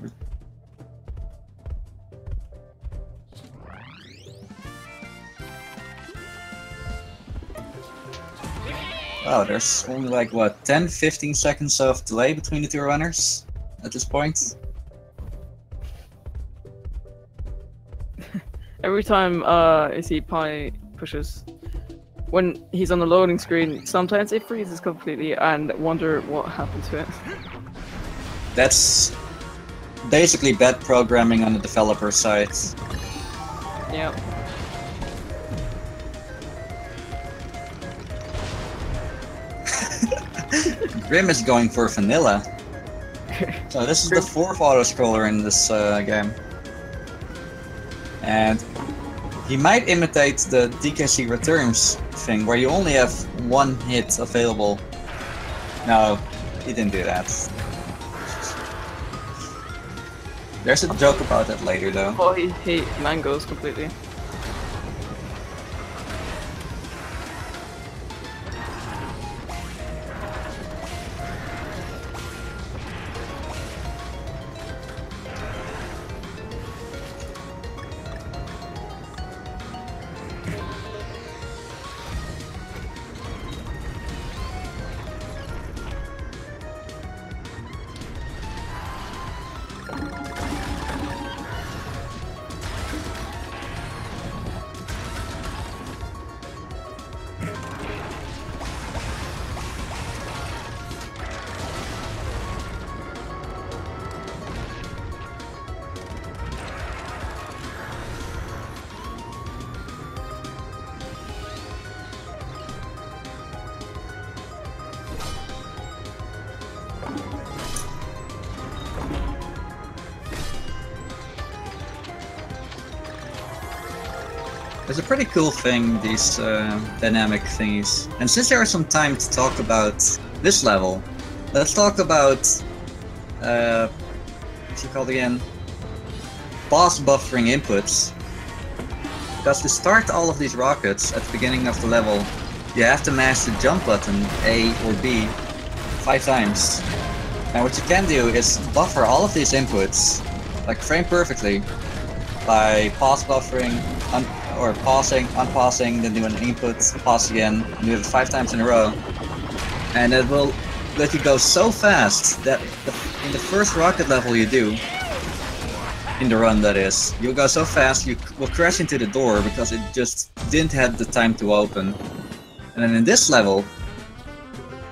Wow, there's only like, what, 10-15 seconds of delay between the two runners at this point?
Every time I see Pie pushes, when he's on the loading screen, sometimes it freezes completely and wonder what happened to it.
That's basically bad programming on the developer side.
Yeah.
Grim is going for vanilla. So this is the fourth auto-scroller in this game. And he might imitate the DKC returns thing, where you only have one hit available. No, he didn't do that. There's a joke about that later, though.
Oh, he hates mangoes completely.
It's a pretty cool thing, these dynamic thingies. And since there is some time to talk about this level, let's talk about what's it called again? Boss buffering inputs. Because to start all of these rockets at the beginning of the level, you have to mash the jump button, A or B, 5 times. And what you can do is buffer all of these inputs, like frame perfectly, by pause buffering, or pausing, unpausing, then do an input, pause again, and do it 5 times in a row. And it will let you go so fast that in the first rocket level you do, in the run that is, you'll go so fast you will crash into the door because it just didn't have the time to open. And then in this level,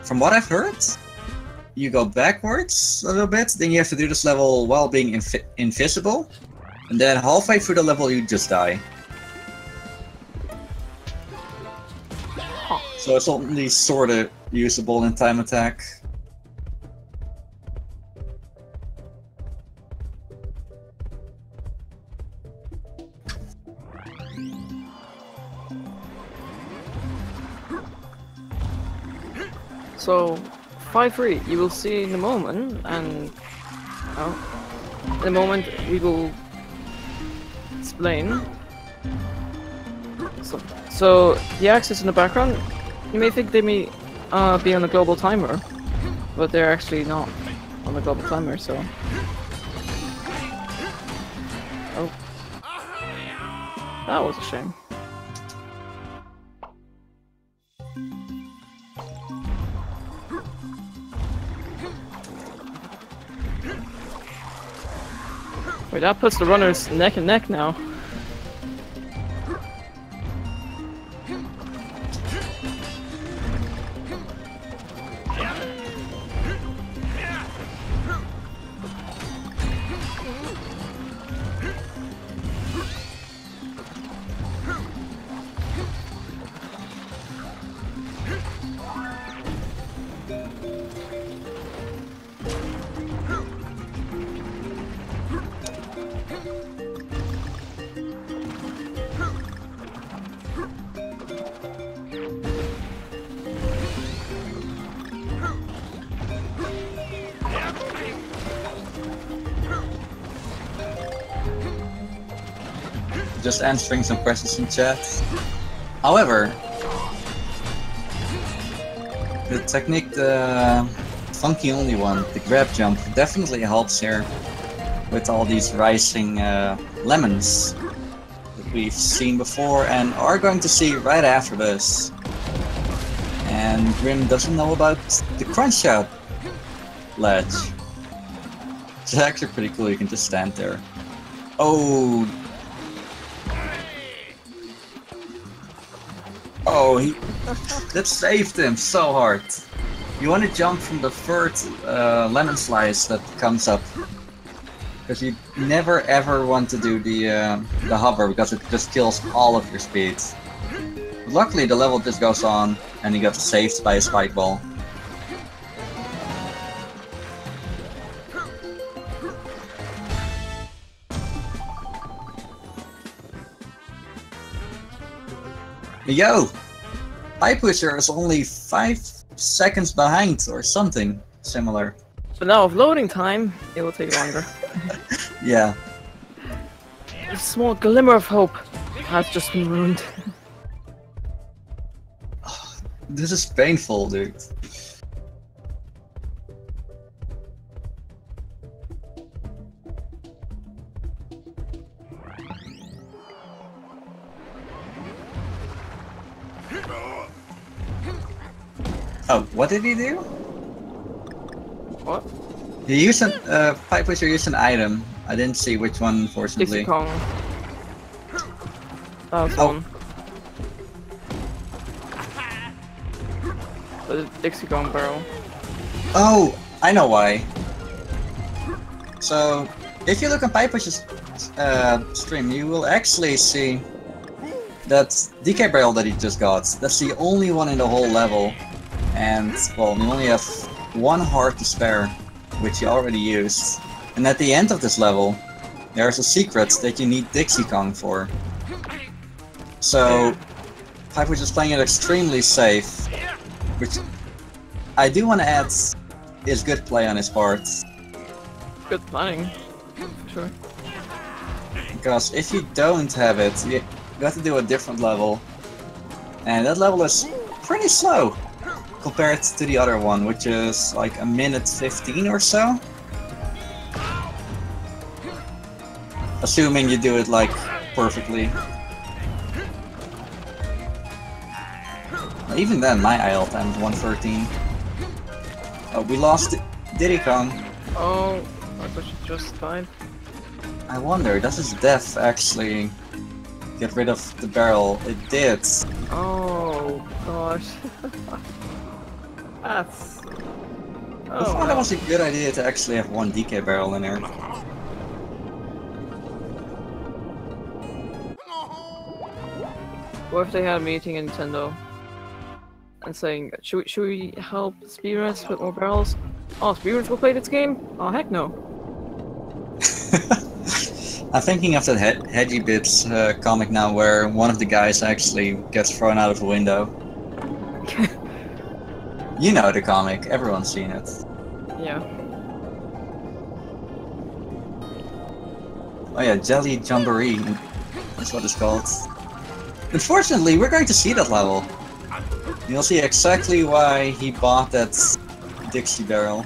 from what I've heard, you go backwards a little bit, then you have to do this level while being invisible, and then halfway through the level you just die. So it's only sorta usable in time attack.
So, 5-3, you will see in a moment, and in a moment we will explain. So the axes in the background, you may think they may be on a global timer, but they're actually not on the global timer, so... Oh. That was a shame. Wait, that puts the runners neck and neck now.
just answering some questions in chat. However, the technique, the funky only one, the grab jump, definitely helps here with all these rising lemons that we've seen before and are going to see right after this. And Grim doesn't know about the crunch out ledge. It's actually pretty cool, you can just stand there. Oh! Oh, that saved him so hard. You want to jump from the third lemon slice that comes up. Because you never ever want to do the hover, because it just kills all of your speed. But luckily the level just goes on, and he got saved by a spike ball. Yo! PiePusher is only 5 seconds behind, or something similar.
But now with loading time, it will take longer.
Yeah.
A small glimmer of hope has just been ruined.
This is painful, dude. Oh, what did he do?
What?
He used an PiePusher used an item. I didn't see which one, unfortunately.
Dixie Kong. That was
Oh.
one. The Dixie Kong barrel.
Oh, I know why. So, if you look on PiePusher's stream, you will actually see that DK barrel that he just got. That's the only one in the whole level. And, well, you only have one heart to spare, which you already used. And at the end of this level, there's a secret that you need Dixie Kong for. So, PiePusher is playing it extremely safe, which I do want to add is good play on his part.
Good planning, for sure.
Because if you don't have it, you got to do a different level. And that level is pretty slow compared to the other one, which is like a minute 15 or so. Assuming you do it like perfectly. Even then, my IL time is 113. Oh, we lost Diddy Kong.
Oh, I thought you just died.
I wonder, does his death actually get rid of the barrel? It did.
Oh, gosh. That's...
I thought that was a good idea to actually have one DK barrel in there.
What if they had a meeting in Nintendo and saying, should we help speedrunners with more barrels? Oh, speedrunners will play this game? Oh, heck no.
I'm thinking of that Hedgy Bits comic now, where one of the guys actually gets thrown out of a window. You know the comic, everyone's seen it.
Yeah.
Oh yeah, Jelly Jamboree, that's what it's called. Unfortunately, we're going to see that level. You'll see exactly why he bought that Dixie barrel.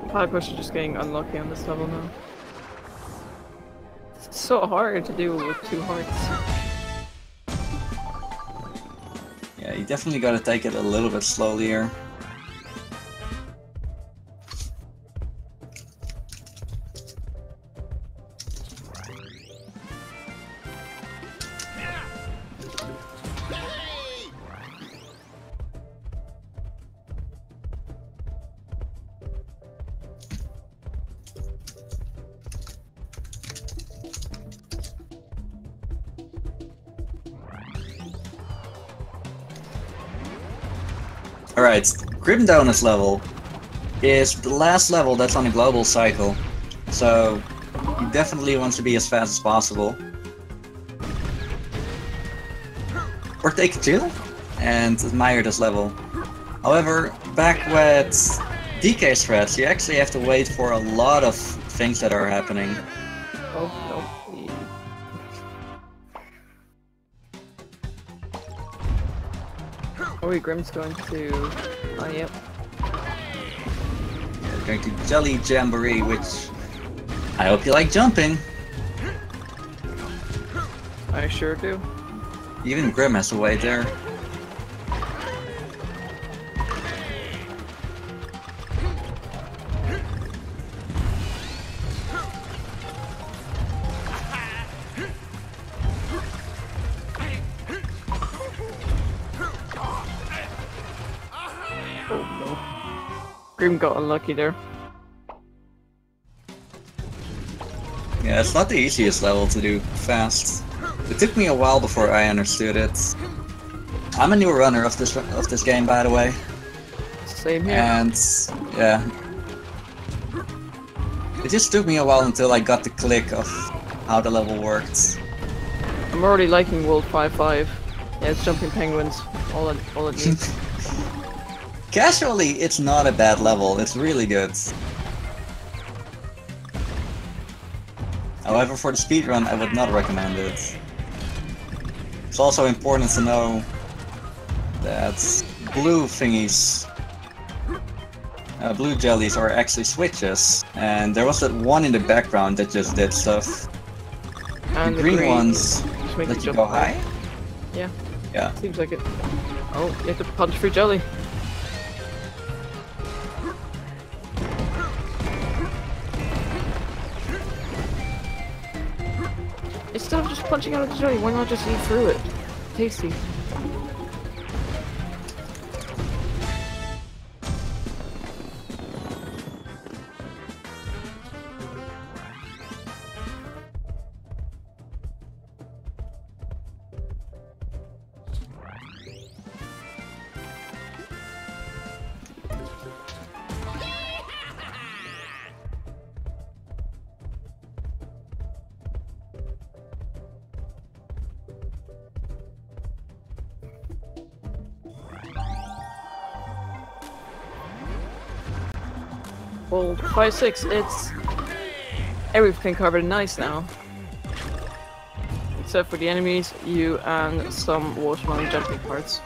PiePusher just getting unlucky on this level now. It's so hard to do with 2 hearts.
Yeah, you definitely gotta take it a little bit slowly here. Alright, Grimdonuts level is the last level that's on a global cycle, so he definitely wants to be as fast as possible. or take chill and admire this level. However, back with DK threats, you actually have to wait for a lot of things that are happening.
Oh, no. Oh, Grim's going to... Oh, yep.
We're going to Jelly Jamboree, which I hope you like jumping.
I sure do.
Even Grim has to wait there.
Grim got unlucky there.
Yeah, it's not the easiest level to do fast. It took me a while before I understood it. I'm a new runner of this game, by the way.
Same here.
And yeah, it just took me a while until I got the click of how the level worked.
I'm already liking World 5-5. Yeah, it's jumping penguins. All it needs.
Casually, it's not a bad level. It's really good. However, for the speedrun, I would not recommend it. It's also important to know that blue thingies, blue jellies are actually switches, and there was that one in the background that just did stuff.
And
the green ones let you go high?
Yeah.
Yeah.
Seems like it. Oh, you have to punch for jelly. Instead of just punching out of the jelly, why not just eat through it? Tasty. Well, 5-6, it's everything covered nice now. Except for the enemies, you, and some watermelon jumping parts.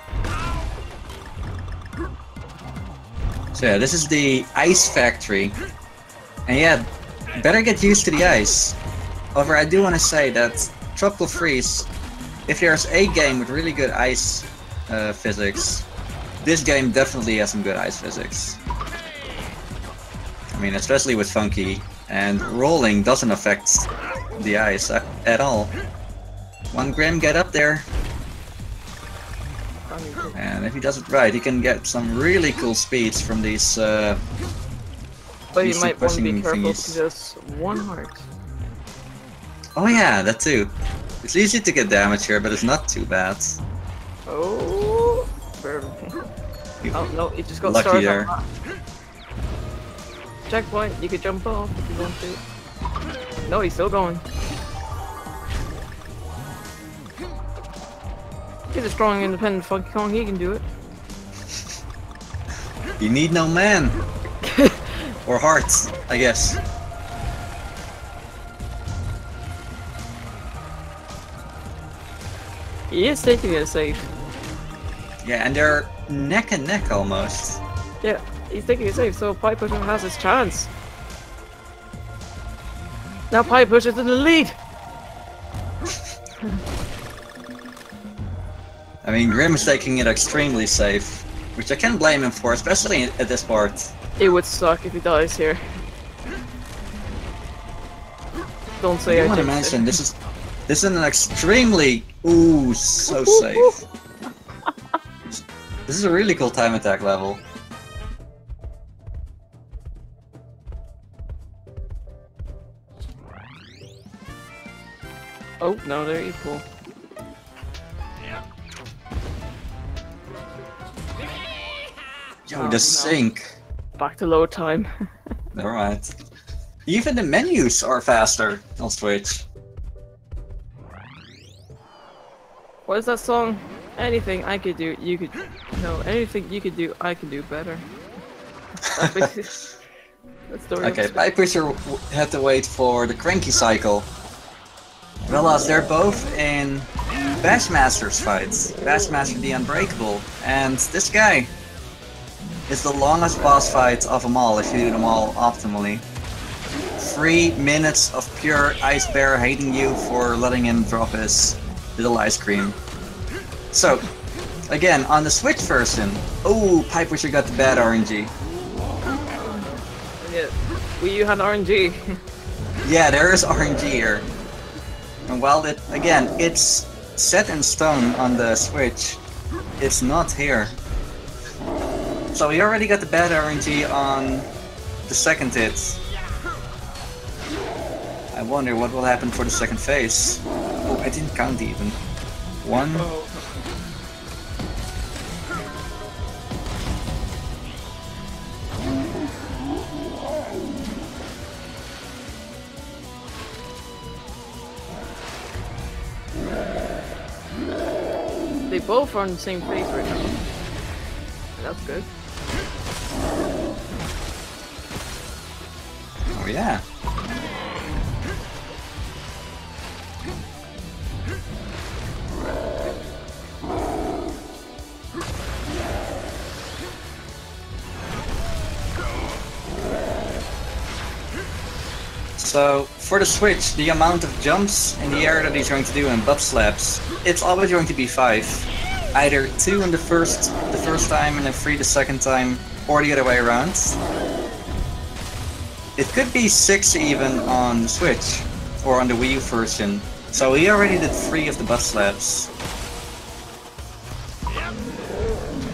So yeah, this is the ice factory. And yeah, better get used to the ice. However, I do want to say that Tropical Freeze, if there's a game with really good ice physics, this game definitely has some good ice physics. I mean, especially with Funky, and rolling doesn't affect the ice at all. One Grim, get up there. And if he does it right, he can get some really cool speeds from these
But you might want to be careful
thingies.
because there's one heart.
Oh yeah, that too. It's easy to get damage here, but it's not too bad.
Oh, oh no, it just got
Lucky
started.
there.
Checkpoint, you could jump off if you want to. No, he's still going. He's a strong, independent Funky Kong, he can do it.
You need no man. Or hearts, I guess.
He is taking it safe.
Yeah, and they're neck and neck almost.
Yeah, he's taking it safe, so PiePusher has his chance. Now PiePusher's in the lead!
I mean, Grim is taking it extremely safe, which I can't blame him for, especially at this part.
It would suck if he dies here. Don't say
I want to mention this is an extremely so safe. This is a really cool time attack level.
Oh no, they're equal.
Yo,
Oh,
the
no.
sync.
Back to load time.
Alright. Even the menus are faster on Switch.
What is that song? Anything I could do, you could. No, anything you could do, I can do better. That's the story.
Okay, PiePusher had to wait for the cranky cycle. Whereas they're both in Bassmaster's fights. Bassmaster the Unbreakable. And this guy is the longest boss fight of them all if you do them all optimally. 3 minutes of pure ice bear hating you for letting him drop his little ice cream. So, again, on the Switch version, oh, PiePusher got the bad RNG.
Yeah, Wii U had RNG.
Yeah, there is RNG here. And while it's set in stone on the Switch, it's not here. So we already got the bad RNG on the second hit. I wonder what will happen for the second phase. Oh, I didn't count even. 1.
Oh. They both are on the same phase right now. That's good.
Oh yeah. So, for the Switch, the amount of jumps in the air that he's going to do and butt slaps, it's always going to be 5. Either 2 in the first time and then 3 the second time, or the other way around. It could be 6 even on the Switch, or on the Wii U version. So he already did 3 of the butt slaps.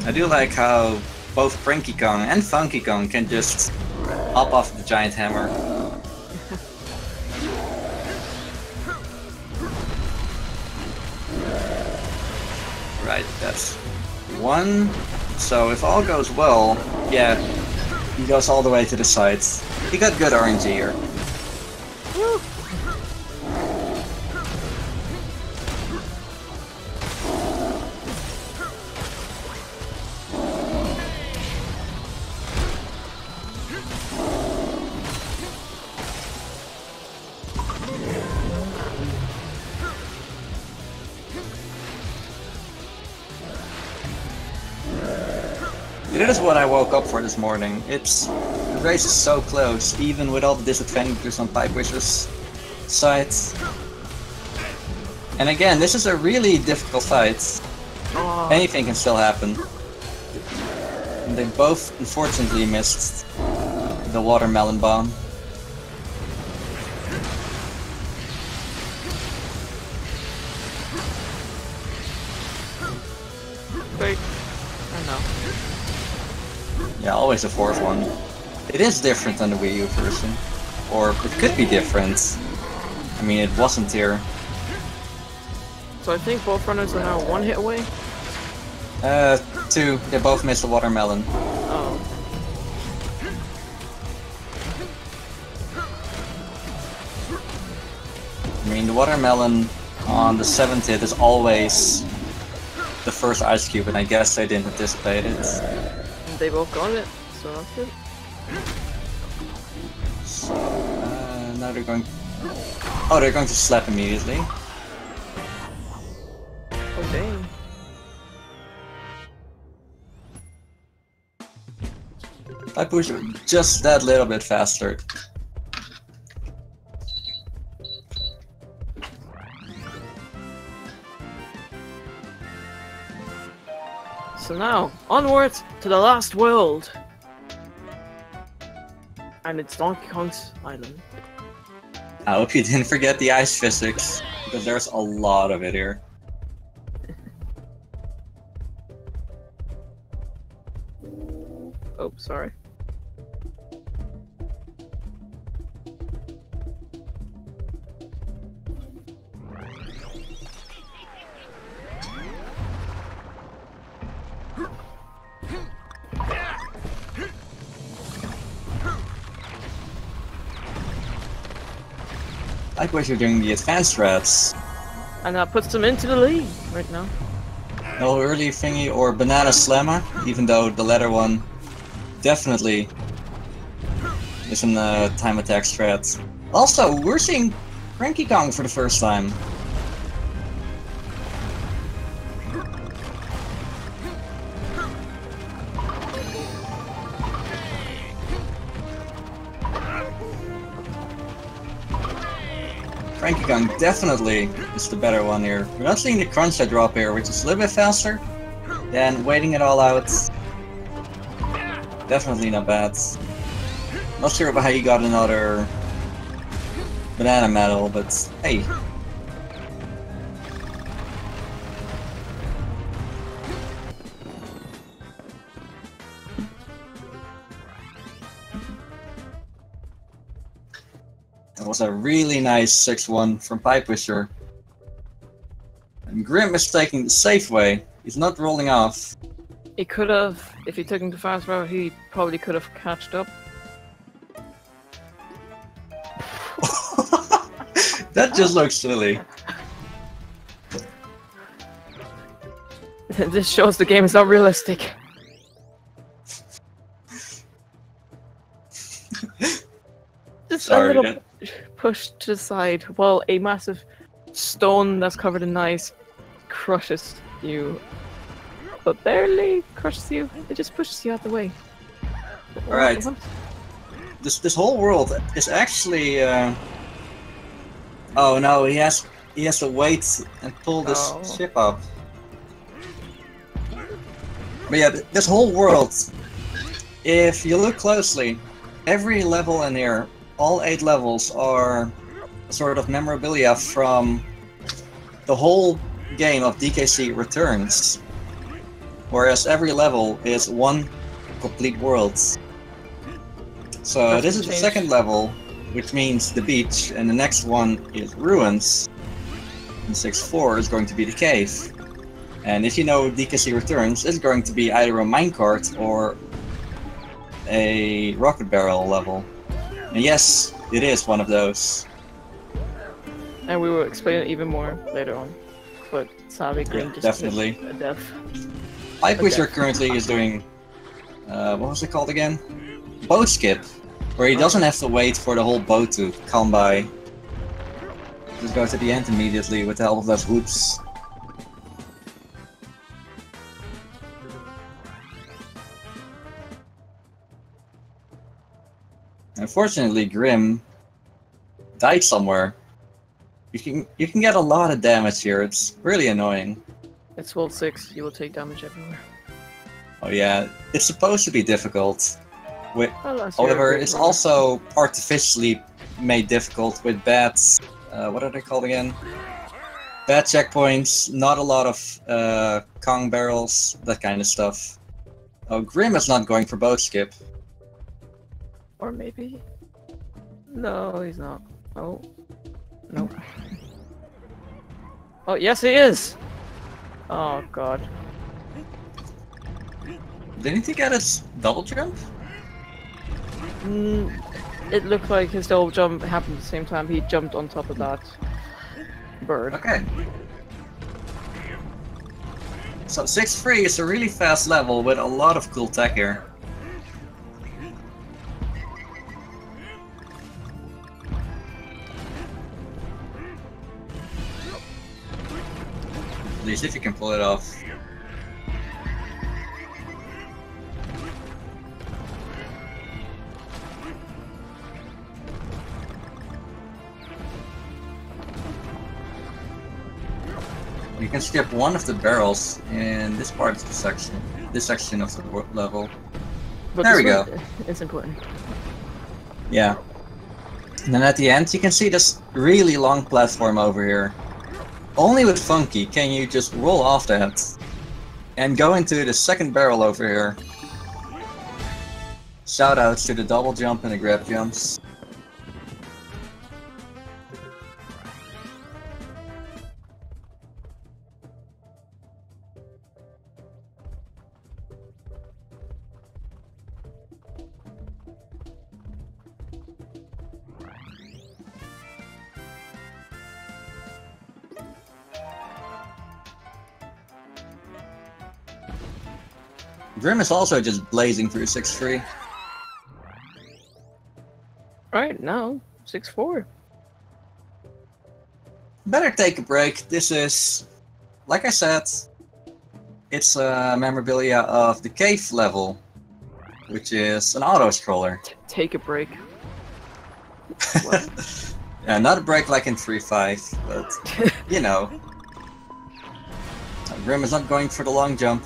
I do like how both Cranky Kong and Funky Kong can just hop off the giant hammer. Right, that's 1. So if all goes well, yeah, he goes all the way to the sides. He got good RNG here.
Woo.
It is what I woke up for this morning. The race is so close, even with all the disadvantages on PiePusher's side. And again, this is a really difficult fight.
Oh.
Anything can still happen. And they both unfortunately missed the watermelon bomb.
Wait. I know.
Yeah, always a 4th one. It is different than the Wii U version. Or it could be different. I mean, it wasn't here.
So I think both runners are now 1 hit away?
2. They both missed the watermelon.
Oh.
I mean, the watermelon on the 7th hit is always the first ice cube, and I guess they didn't anticipate it.
And they both got it, so that's good.
So, now they're going... Oh, they're going to slap immediately.
Oh dang.
I push just that little bit faster.
So now, onward to the last world! And it's Donkey Kong's island.
I hope you didn't forget the ice physics, because there's a lot of it here.
Oh, sorry.
I wish you're doing the advanced strats.
And that puts them into the lead right now.
No early thingy or banana slammer, even though the latter one definitely is in the time attack strat. Also, we're seeing Cranky Kong for the first time. Cranky Kong definitely is the better one here. We're not seeing the crunch that drop here, which is a little bit faster than waiting it all out. Definitely not bad. Not sure about how you got another banana medal, but hey. That was a really nice 6-1 from PiePusher. And Grim is taking the safe way. He's not rolling off.
He could have, if he took him the fast route, he probably could have catched up.
That just looks silly.
This shows the game is not realistic. Just
Sorry,
a little push to the side while a massive stone that's covered in ice crushes you. But barely crushes you, it just pushes you out the way.
Alright. This whole world is actually oh no, he has to wait and pull this ship up. But yeah, this whole world, if you look closely, every level in here, all 8 levels are sort of memorabilia from the whole game of DKC Returns. Whereas every level is one complete world. So this is the second level, which means the beach, and the next one is ruins. And 6-4 is going to be the cave. And if you know DKC Returns, it's going to be either a minecart or a rocket barrel level. And yes, it is one of those.
And we will explain it even more later on. But sadly, Green just
definitely
a death.
PiePusher currently is doing, what was it called again? Boat skip, where he doesn't have to wait for the whole boat to come by. Just go to the end immediately with the help of those hoops. Unfortunately, Grim died somewhere. You can get a lot of damage here. It's really annoying.
It's World 6. You will take damage everywhere.
Oh yeah, it's supposed to be difficult. However, it's
player.
also artificially made difficult with bad, what are they called again? Bad checkpoints, not a lot of Kong barrels, that kind of stuff. Oh, Grim is not going for boat skip.
Or maybe? No, he's not. Oh. Nope. Oh, yes he is! Oh god.
Didn't he get his double jump?
It looked like his double jump happened at the same time. He jumped on top of that bird.
Okay. So 6-3 is a really fast level with a lot of cool tech here. At least if you can pull it off. You can skip one of the barrels in this part of the section. This section of the level.
But
there we go.
It's important.
Yeah. And then at the end, you can see this really long platform over here. Only with Funky can you just roll off that and go into the second barrel over here. Shoutouts to the double jump and the grab jumps. Grim is also just blazing through 6-3.
Right now, 6-4.
Better take a break. This is, like I said, it's a memorabilia of the cave level, which is an auto-scroller.
Take a break.
Yeah, not a break like in 3-5, but, you know. Grim is not going for the long jump.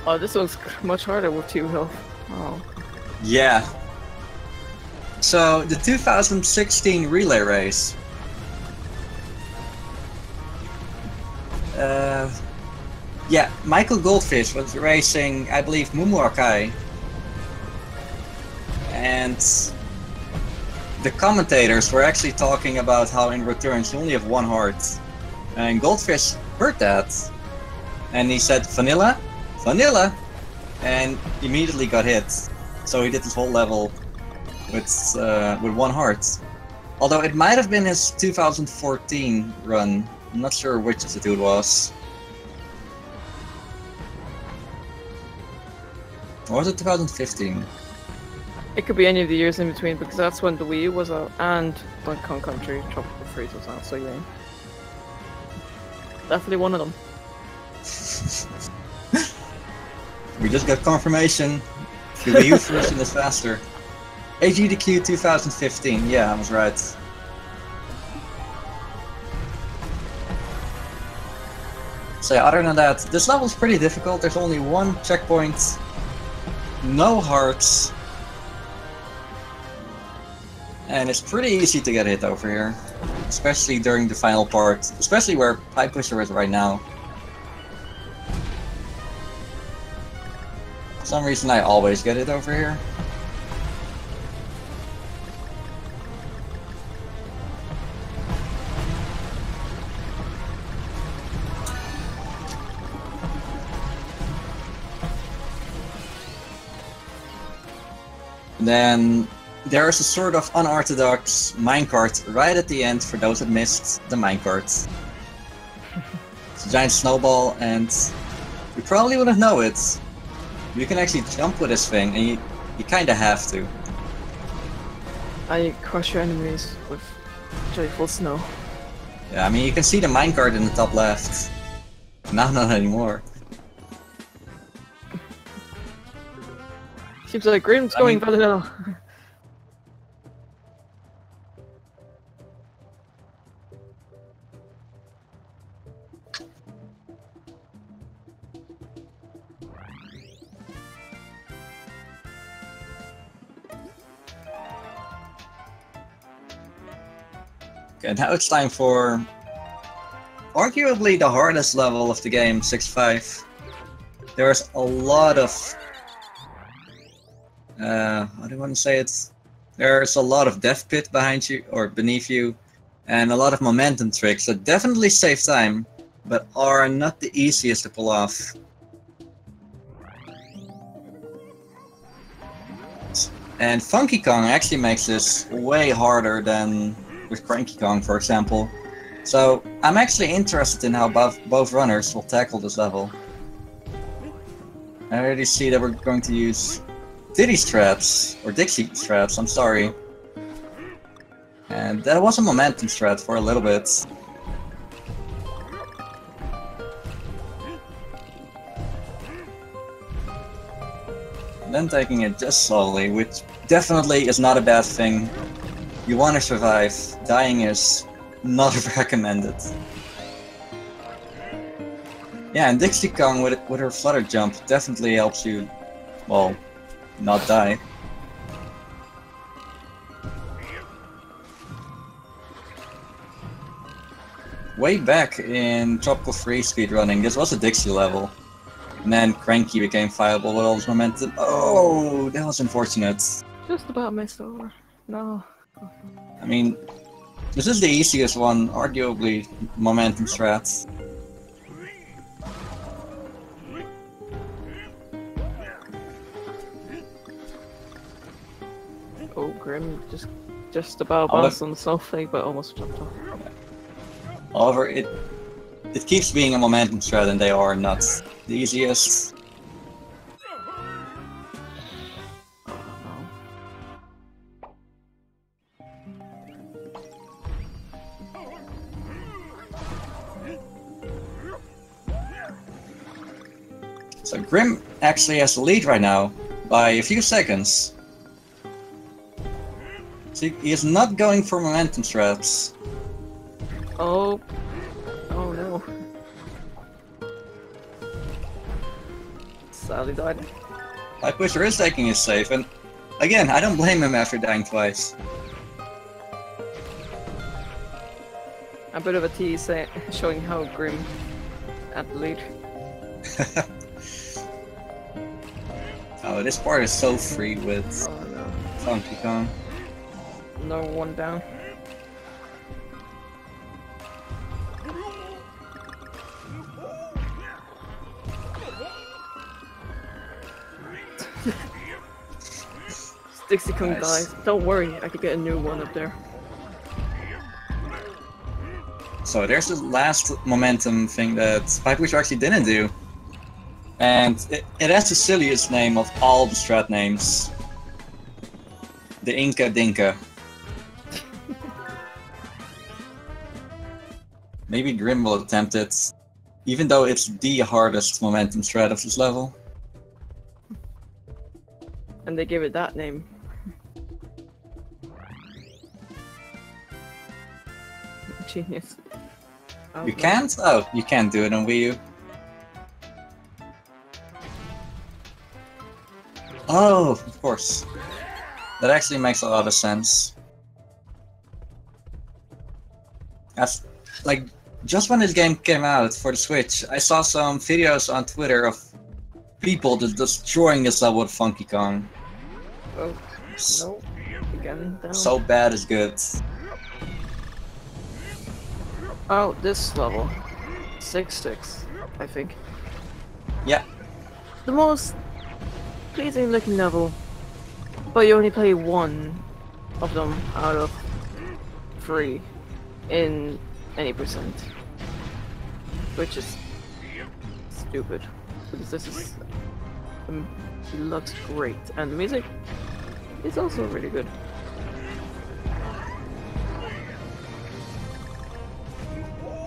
Oh, this one's much harder with 2 health. Oh.
Yeah. So, the 2016 relay race. Yeah, Michael Goldfish was racing, I believe, Mumuakai. And the commentators were actually talking about how in returns you only have 1 heart. And Goldfish heard that. And he said, Vanilla? Vanilla! And immediately got hit. So he did this whole level with 1 heart. Although it might have been his 2014 run. I'm not sure which of the two it was. Or was it 2015?
It could be any of the years in between because that's when the Wii U was out and Donkey Kong Country Tropical Freeze was out, so yeah. Definitely one of them.
We just got confirmation. The Wii U version is faster. AGDQ 2015, yeah, I was right. So yeah, other than that, this level is pretty difficult. There's only 1 checkpoint, no hearts, and it's pretty easy to get hit over here, especially during the final part, especially where PiePusher is right now. For some reason I always get it over here. And then there's a sort of unorthodox minecart right at the end for those that missed the minecart. It's a giant snowball, and you probably wouldn't know it. You can actually jump with this thing, and you kinda have to.
I crush your enemies with joyful snow.
Yeah, I mean, you can see the minecart in the top left. Now not anymore.
Seems like Grim's going for the hill.
Okay, now it's time for arguably the hardest level of the game, 6-5. There's a lot of how do you want to say it? There's a lot of death pit behind you, or beneath you, and a lot of momentum tricks that definitely save time, but are not the easiest to pull off. And Funky Kong actually makes this way harder than with Cranky Kong, for example. So I'm actually interested in how both runners will tackle this level. I already see that we're going to use Diddy strats, or Dixie strats, I'm sorry. And that was a momentum strat for a little bit. And then taking it just slowly, which definitely is not a bad thing. You want to survive. Dying is not recommended. Yeah, and Dixie Kong with her flutter jump definitely helps you, well, not die. Way back in Tropical Freeze speedrunning, this was a Dixie level. And then Cranky became viable with all this momentum. Oh, that was unfortunate.
Just about missed over. No.
I mean, this is the easiest one, arguably, momentum strats.
Oh, Grim just Just about bounced on the snowflake, but almost jumped off.
However, it keeps being a momentum threat, and they are not the easiest. So Grim actually has the lead right now by a few seconds. So he is not going for momentum threats.
Oh. Oh no. Sadly died.
PiePusher is taking his save, and again, I don't blame him after dying twice.
A bit of a tease showing how Grim at the lead.
Oh, this part is so free with Funky Kong.
No one down. Dixie Kong dies. Don't worry, I could get a new one up there.
So there's the last momentum thing that PiePusher actually didn't do. And it has the silliest name of all the strat names. The Inca Dinka. Maybe Grim will attempt it, even though it's the hardest momentum strat of this level.
And they gave it that name. Genius. Oh,
You can't? Oh, you can't do it on Wii U. Oh, of course. That actually makes a lot of sense. That's like just when this game came out for the Switch, I saw some videos on Twitter of people just destroying this level with Funky Kong.
Oh, no. Again, down.
So bad is good.
Oh, this level. 6-6, I think.
Yeah.
The most pleasing looking level, but you only play one of them out of 3 in any percent, which is stupid because this is it looks great and the music is also really good.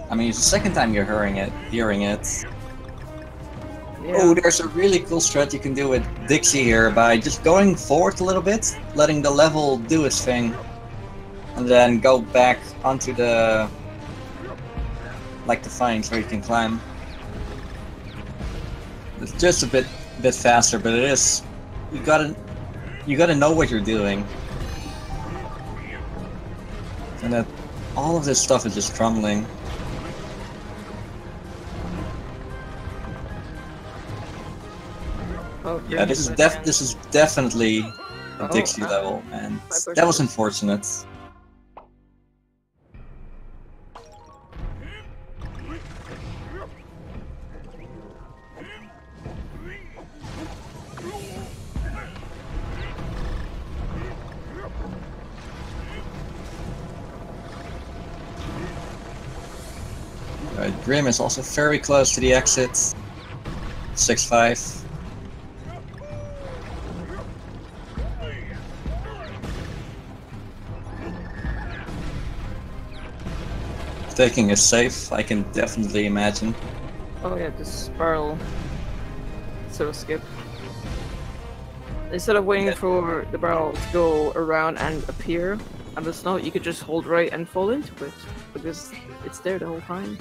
I mean, it's the second time you're hearing it.
Yeah.
Oh, there's a really cool strat you can do with Dixie here by just going forward a little bit, letting the level do its thing, and then go back onto the the vines where you can climb. It's just a bit faster, but it is you gotta know what you're doing, and that all of this stuff is just crumbling.
Oh,
Yeah, this is definitely a Dixie level, and that was unfortunate. Grim is also very close to the exit. 6-5. Taking a safe, I can definitely imagine.
Oh yeah, this barrel sort of skip. Instead of waiting for the barrel to go around and appear on the snow, you could just hold right and fall into it because it's there the whole time.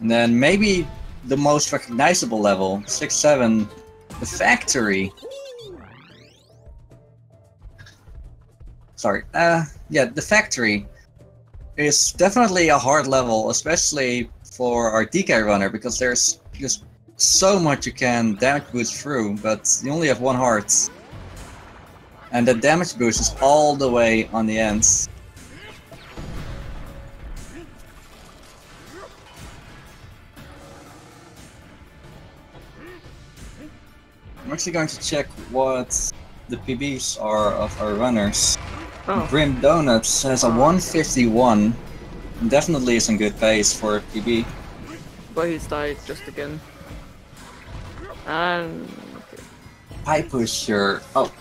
And then maybe the most recognizable level, 6-7, the factory. Sorry, yeah, the factory is definitely a hard level, especially for our DK runner, because there's just so much you can damage boost through, but you only have one heart. And the damage boost is all the way on the ends. I'm actually going to check what the PBs are of our runners.
Oh.
Grimdonuts has a 151. Definitely is in good pace for a PB.
But he's died just again. And... okay.
PiePusher. Oh.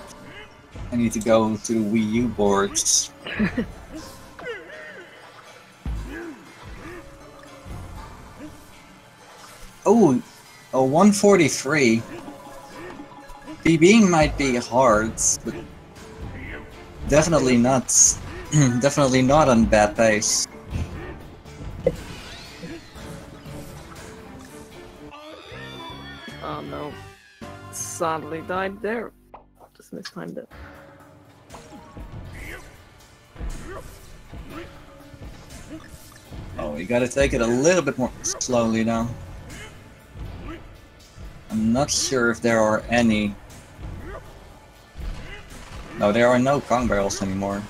I need to go to the Wii U boards. Oh, a 143. PBing might be hard, but definitely not. Definitely not on bad pace.
Oh no. Sadly died there. Just mistimed it.
Oh, you gotta take it a little bit more slowly now. I'm not sure if there are any. No, there are no Kong barrels anymore.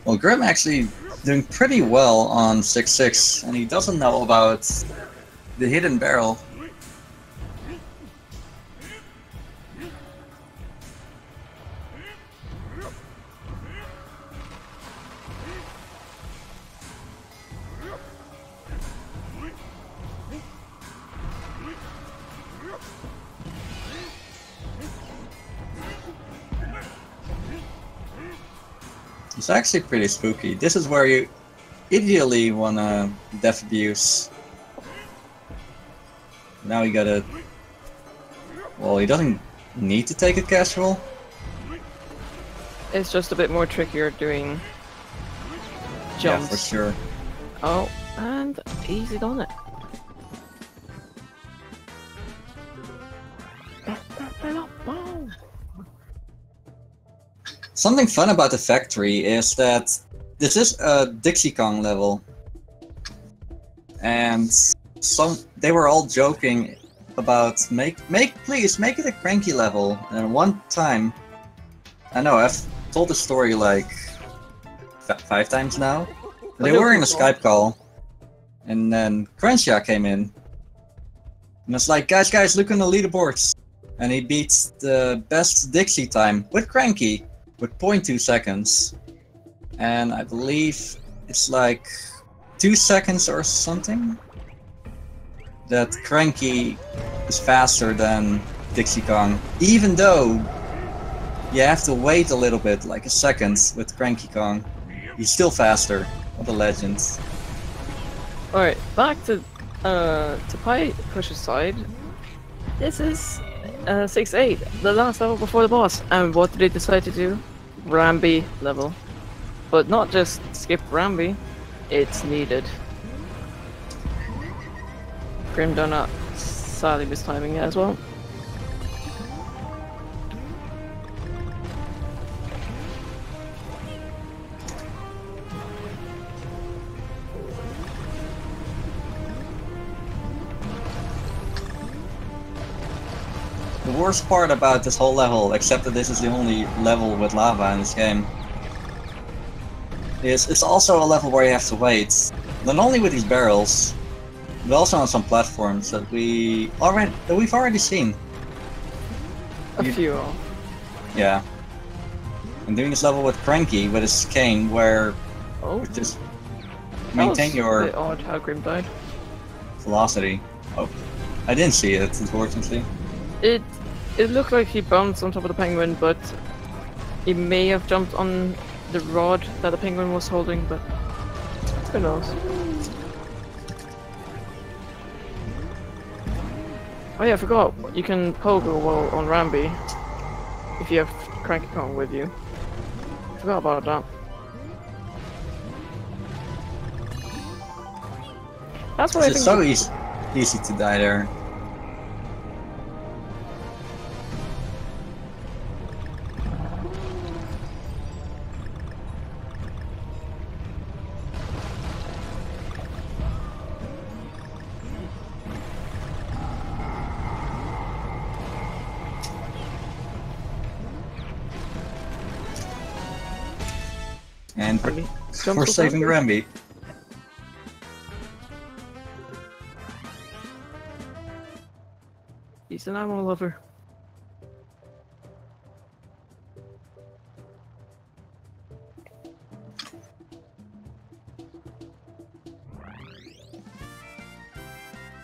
Well, Grim actually doing pretty well on 6-6, and he doesn't know about the hidden barrel. It's actually pretty spooky. This is where you ideally wanna death abuse. Now you gotta... Well, he doesn't need to take it casual.
It's just a bit more trickier doing jumps.
Yeah, for sure.
Oh, and easy done it.
Something fun about the factory is that this is a Dixie Kong level. And they were all joking about please make it a cranky level. And one time, I know I've told the story like 5 times now. They were in a Skype call, and then Crenshaw came in, and it's like, guys, look on the leaderboards, and he beats the best Dixie time with cranky with 0.2 seconds, and I believe it's like 2 seconds or something. That cranky is faster than Dixie Kong, even though you have to wait a little bit, like a second with Cranky Kong. He's still faster. What a legend.
Alright, back to PiePusher's side. This is 6-8, the last level before the boss. And what did they decide to do? Ramby level. But not just skip Ramby, it's needed. Grimdonuts sadly mistiming it as well.
The worst part about this whole level, except that this is the only level with lava in this game, is it's also a level where you have to wait. Not only with these barrels, but also on some platforms that we've already seen.
A few.
Yeah. I'm doing this level with Cranky with his cane, where you just maintain your
a bit odd how Grim died.
velocity. Oh, I didn't see it, unfortunately.
It looked like he bounced on top of the penguin, but he may have jumped on the rod that the penguin was holding, but who knows. Oh yeah, I forgot. You can pogo while on Ramby if you have Cranky Kong with you. Forgot about that. That's what I think.
It's so easy to die there. And
Maybe.
we're saving Rambi.
He's an animal lover.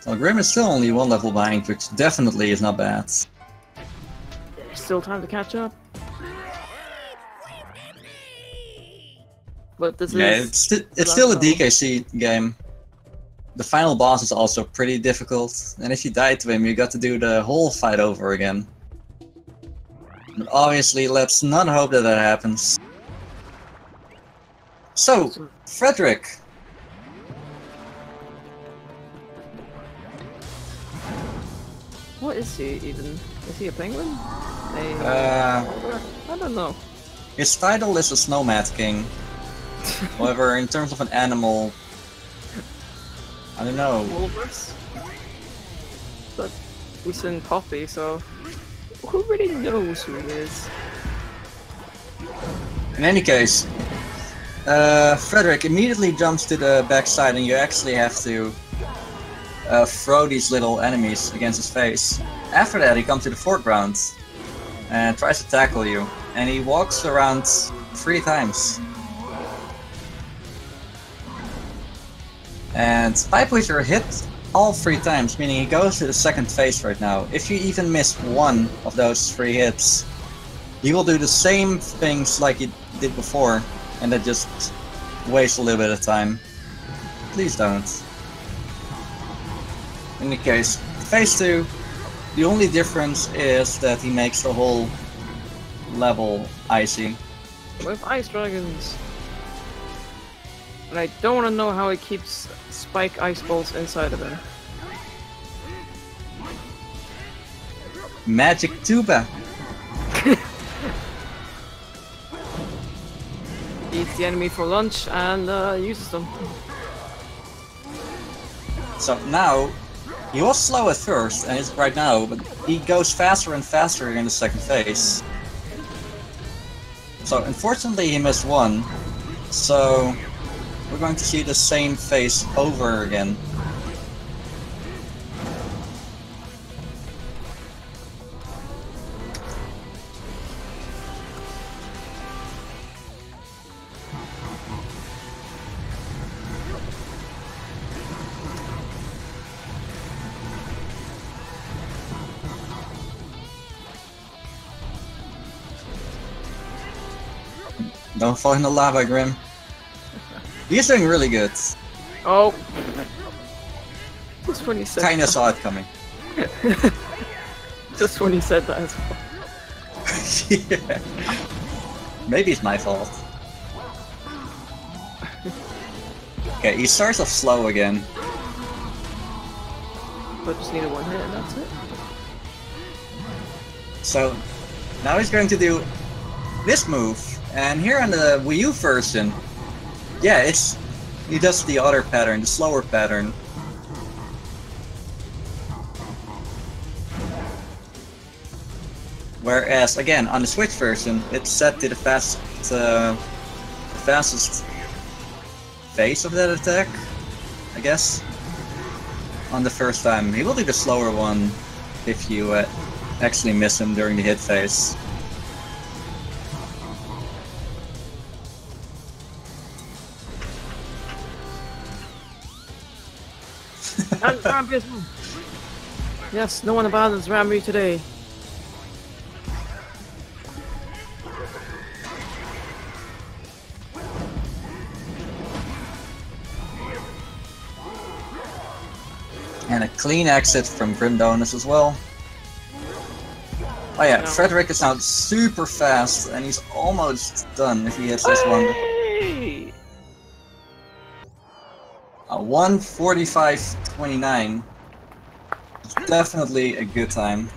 Well, Grim is still only one level behind, which definitely is not bad.
There's still time to catch up. But this is...
it's still a DKC game. The final boss is also pretty difficult, and if you die to him, you got to do the whole fight over again. But obviously, let's not hope that that happens. So, Frederick!
What is he even? Is he a penguin?
Uh,
I don't know.
His title is a Snowmat King. However, in terms of an animal, I don't know.
Wolvers? But he's in Poppy, so who really knows who he is?
In any case, Frederick immediately jumps to the backside, and you actually have to throw these little enemies against his face. After that, he comes to the foreground and tries to tackle you, and he walks around 3 times. And PiePusher hit all 3 times, meaning he goes to the second phase right now. If you even miss one of those 3 hits, he will do the same things like he did before, and that just wastes a little bit of time. Please don't. In any case, phase 2, the only difference is that he makes the whole level icy.
With ice dragons. And I don't want to know how he keeps spike ice balls inside of him.
Magic tuba.
Eats the enemy for lunch and uses them.
So now, he was slow at first, and is right now, but he goes faster and faster in the second phase. So unfortunately he missed one, so we're going to see the same phase over again. Don't fall in the lava, Grim. He's doing really good.
Oh! Just when he said
Kinda
that.
saw it coming.
Just when he said that as well.
Yeah. Maybe it's my fault. Okay, he starts off slow again.
But just need a 1 hit and that's it.
So, now he's going to do this move. And here on the Wii U version, yeah, he does the other pattern, the slower pattern. Whereas, again, on the Switch version, it's set to the fastest phase of that attack, I guess. On the first time. He will do the slower one if you actually miss him during the hit phase.
Yes, no one abandons Rambi today.
And a clean exit from Grimdonuts as well. Oh yeah, Frederick is now super fast, and he's almost done if he hits this one.
Hey!
A 1:45.29. Definitely a good time.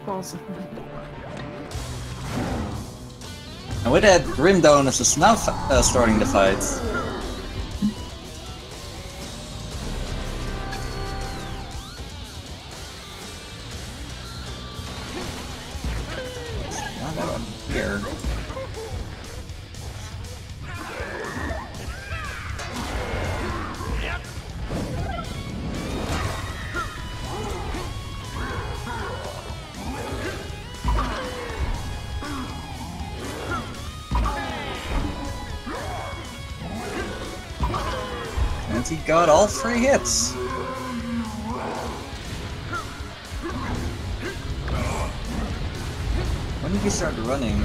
Awesome.
And with that, Grimdonuts is now starting the fight. Not that one here. he got all 3 hits. When did he start running?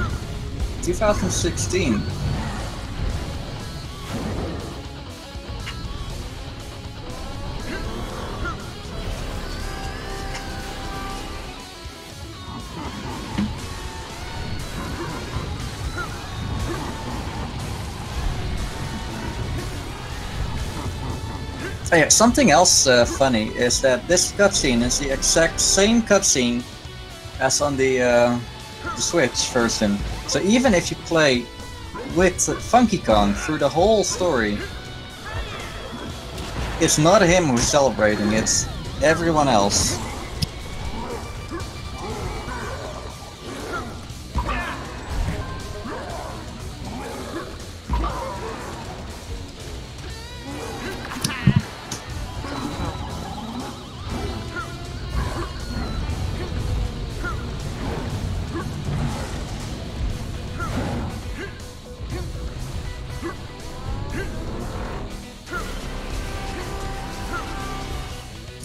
2016. Oh yeah, something else funny is that this cutscene is the exact same cutscene as on the Switch version. So even if you play with Funky Kong through the whole story, it's not him who's celebrating, it's everyone else.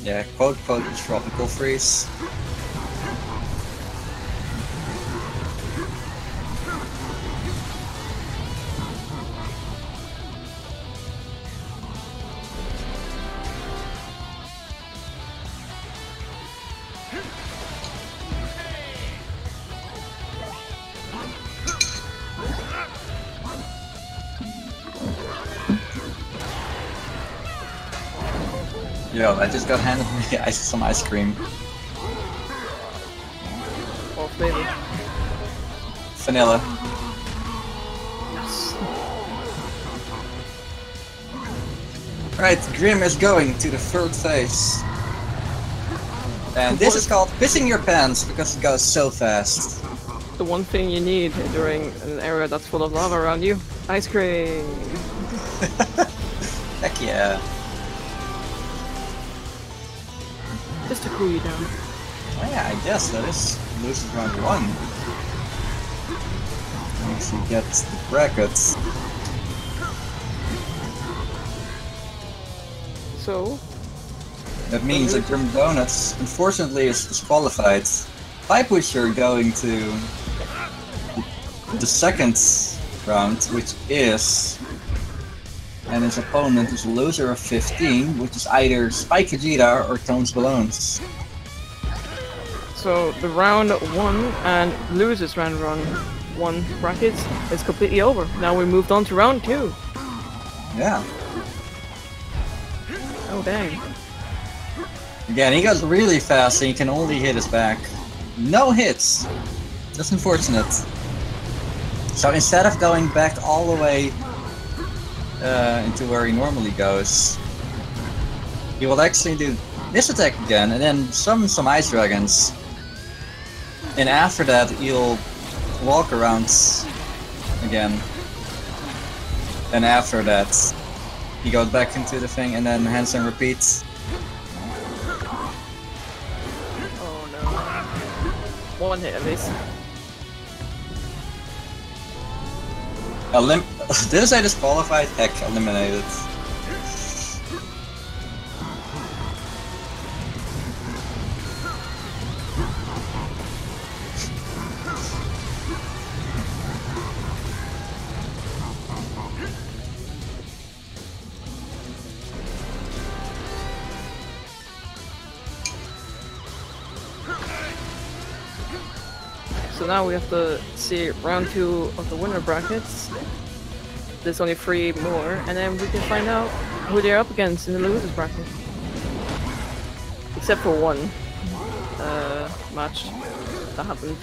Yeah, quote tropical freeze. Yo, I just got handed me some ice cream.
What flavor?
Vanilla.
Yes.
Right, Grim is going to the 3rd phase. And this is called pissing your pants because it goes so fast.
The one thing you need during an area that's full of lava around you: ice cream.
Heck yeah.
Just to cool you down.
Oh yeah, I guess that is loses round 1. Makes you get the brackets.
So?
That means that Grimdonuts unfortunately is disqualified. PiePusher going to the 2nd round, which is... And his opponent is a loser of 15, which is either Spike Vegeta or Tones Balloons.
So the round 1 and losers round 1 brackets is completely over. Now we moved on to round 2.
Yeah.
Oh dang.
Again, he goes really fast and he can only hit his back. No hits! That's unfortunate. So instead of going back all the way into where he normally goes, he will actually do this attack again and then some ice dragons. And after that he'll walk around again. And after that he goes back into the thing and then handstand repeats.
Oh no. 1 hit at least.
Did I say disqualified? Heck, eliminated.
So now we have to see round 2 of the winner brackets. There's only 3 more, and then we can find out who they're up against in the losers bracket. Except for one match that happened.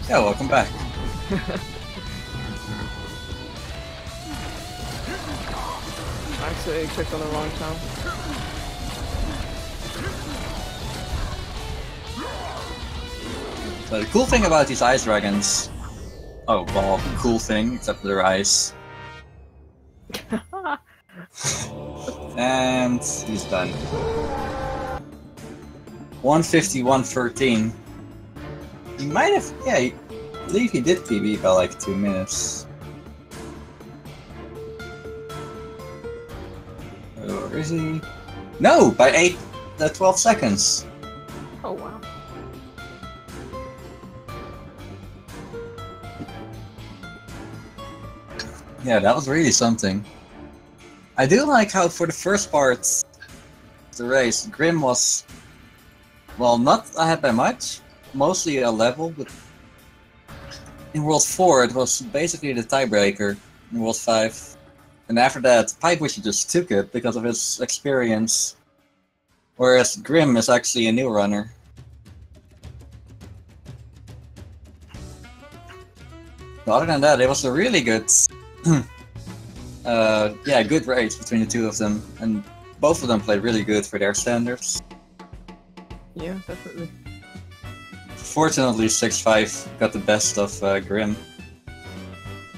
Yeah, welcome back.
Actually, I clicked on the wrong town.
So the cool thing about these ice dragons... Oh, well, cool thing, except for their eyes. And he's done. 150-113. He might have, yeah, I believe he did PB by like 2 minutes. Or is he? No, by 12 seconds.
Oh wow.
Yeah, that was really something. I do like how for the first part of the race, Grim was, well, not ahead by much, mostly a level, but in World 4 it was basically the tiebreaker in World 5. And after that, PiePusher just took it because of his experience, whereas Grim is actually a new runner. But other than that, it was a really good yeah, good race between the two of them, and both of them played really good for their standards.
Yeah, definitely.
Fortunately, 6-5 got the best of Grim.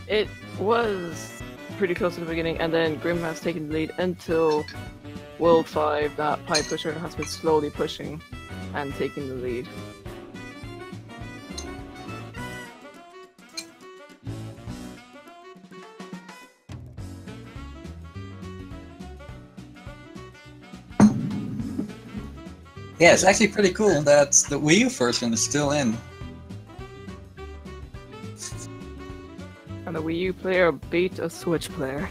It was pretty close in the beginning, and then Grim has taken the lead until World 5 that PiePusher has been slowly pushing and taking the lead.
Yeah, it's actually pretty cool that the Wii U version is still in.
And the Wii U player beat a Switch player.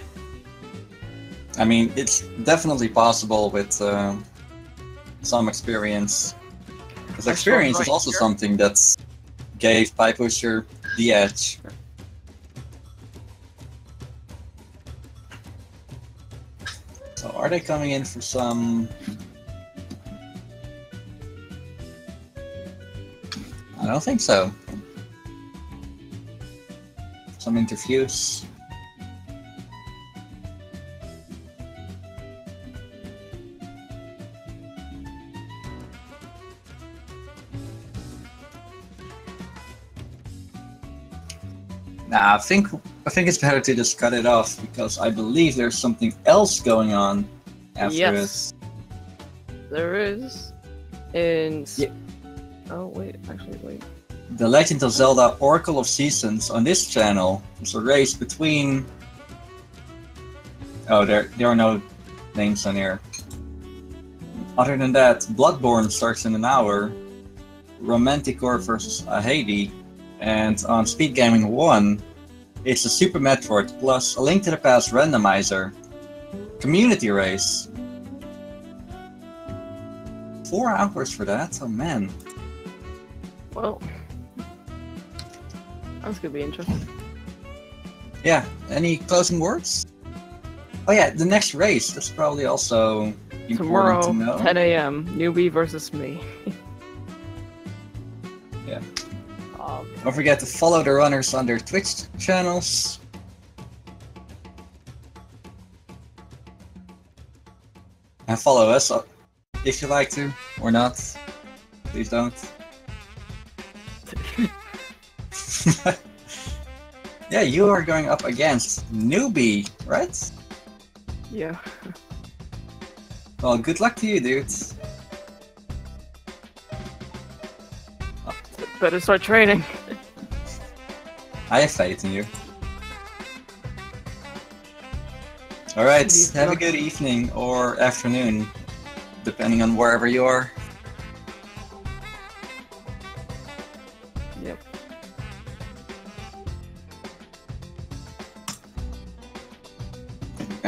I mean, it's definitely possible with some experience. Because experience is also something that gave PiePusher the edge. So are they coming in for some... I don't think so. Some interviews. Nah, I think it's better to just cut it off because I believe there's something else going on after this.
There is. Oh wait, actually wait.
The Legend of Zelda Oracle of Seasons on this channel. There's a race between... Oh, there are no names on here. Other than that, Bloodborne starts in an hour. Romanticore versus Ahedi. And on Speed Gaming 1, it's a Super Metroid plus A Link to the Past randomizer. Community race. 4 hours for that? Oh man.
Well, that's gonna be interesting.
Yeah, any closing words? Oh yeah, the next race, that's probably also important
Tomorrow,
to know.
10 AM, newbie versus me.
Yeah. Don't forget to follow the runners on their Twitch channels. And follow us if you like to, or not. Please don't. Yeah, you are going up against Newbie, right?
Yeah.
Well, good luck to you, dude.
Better start training.
I have faith in you. Alright, have a good evening or afternoon, depending on wherever you are.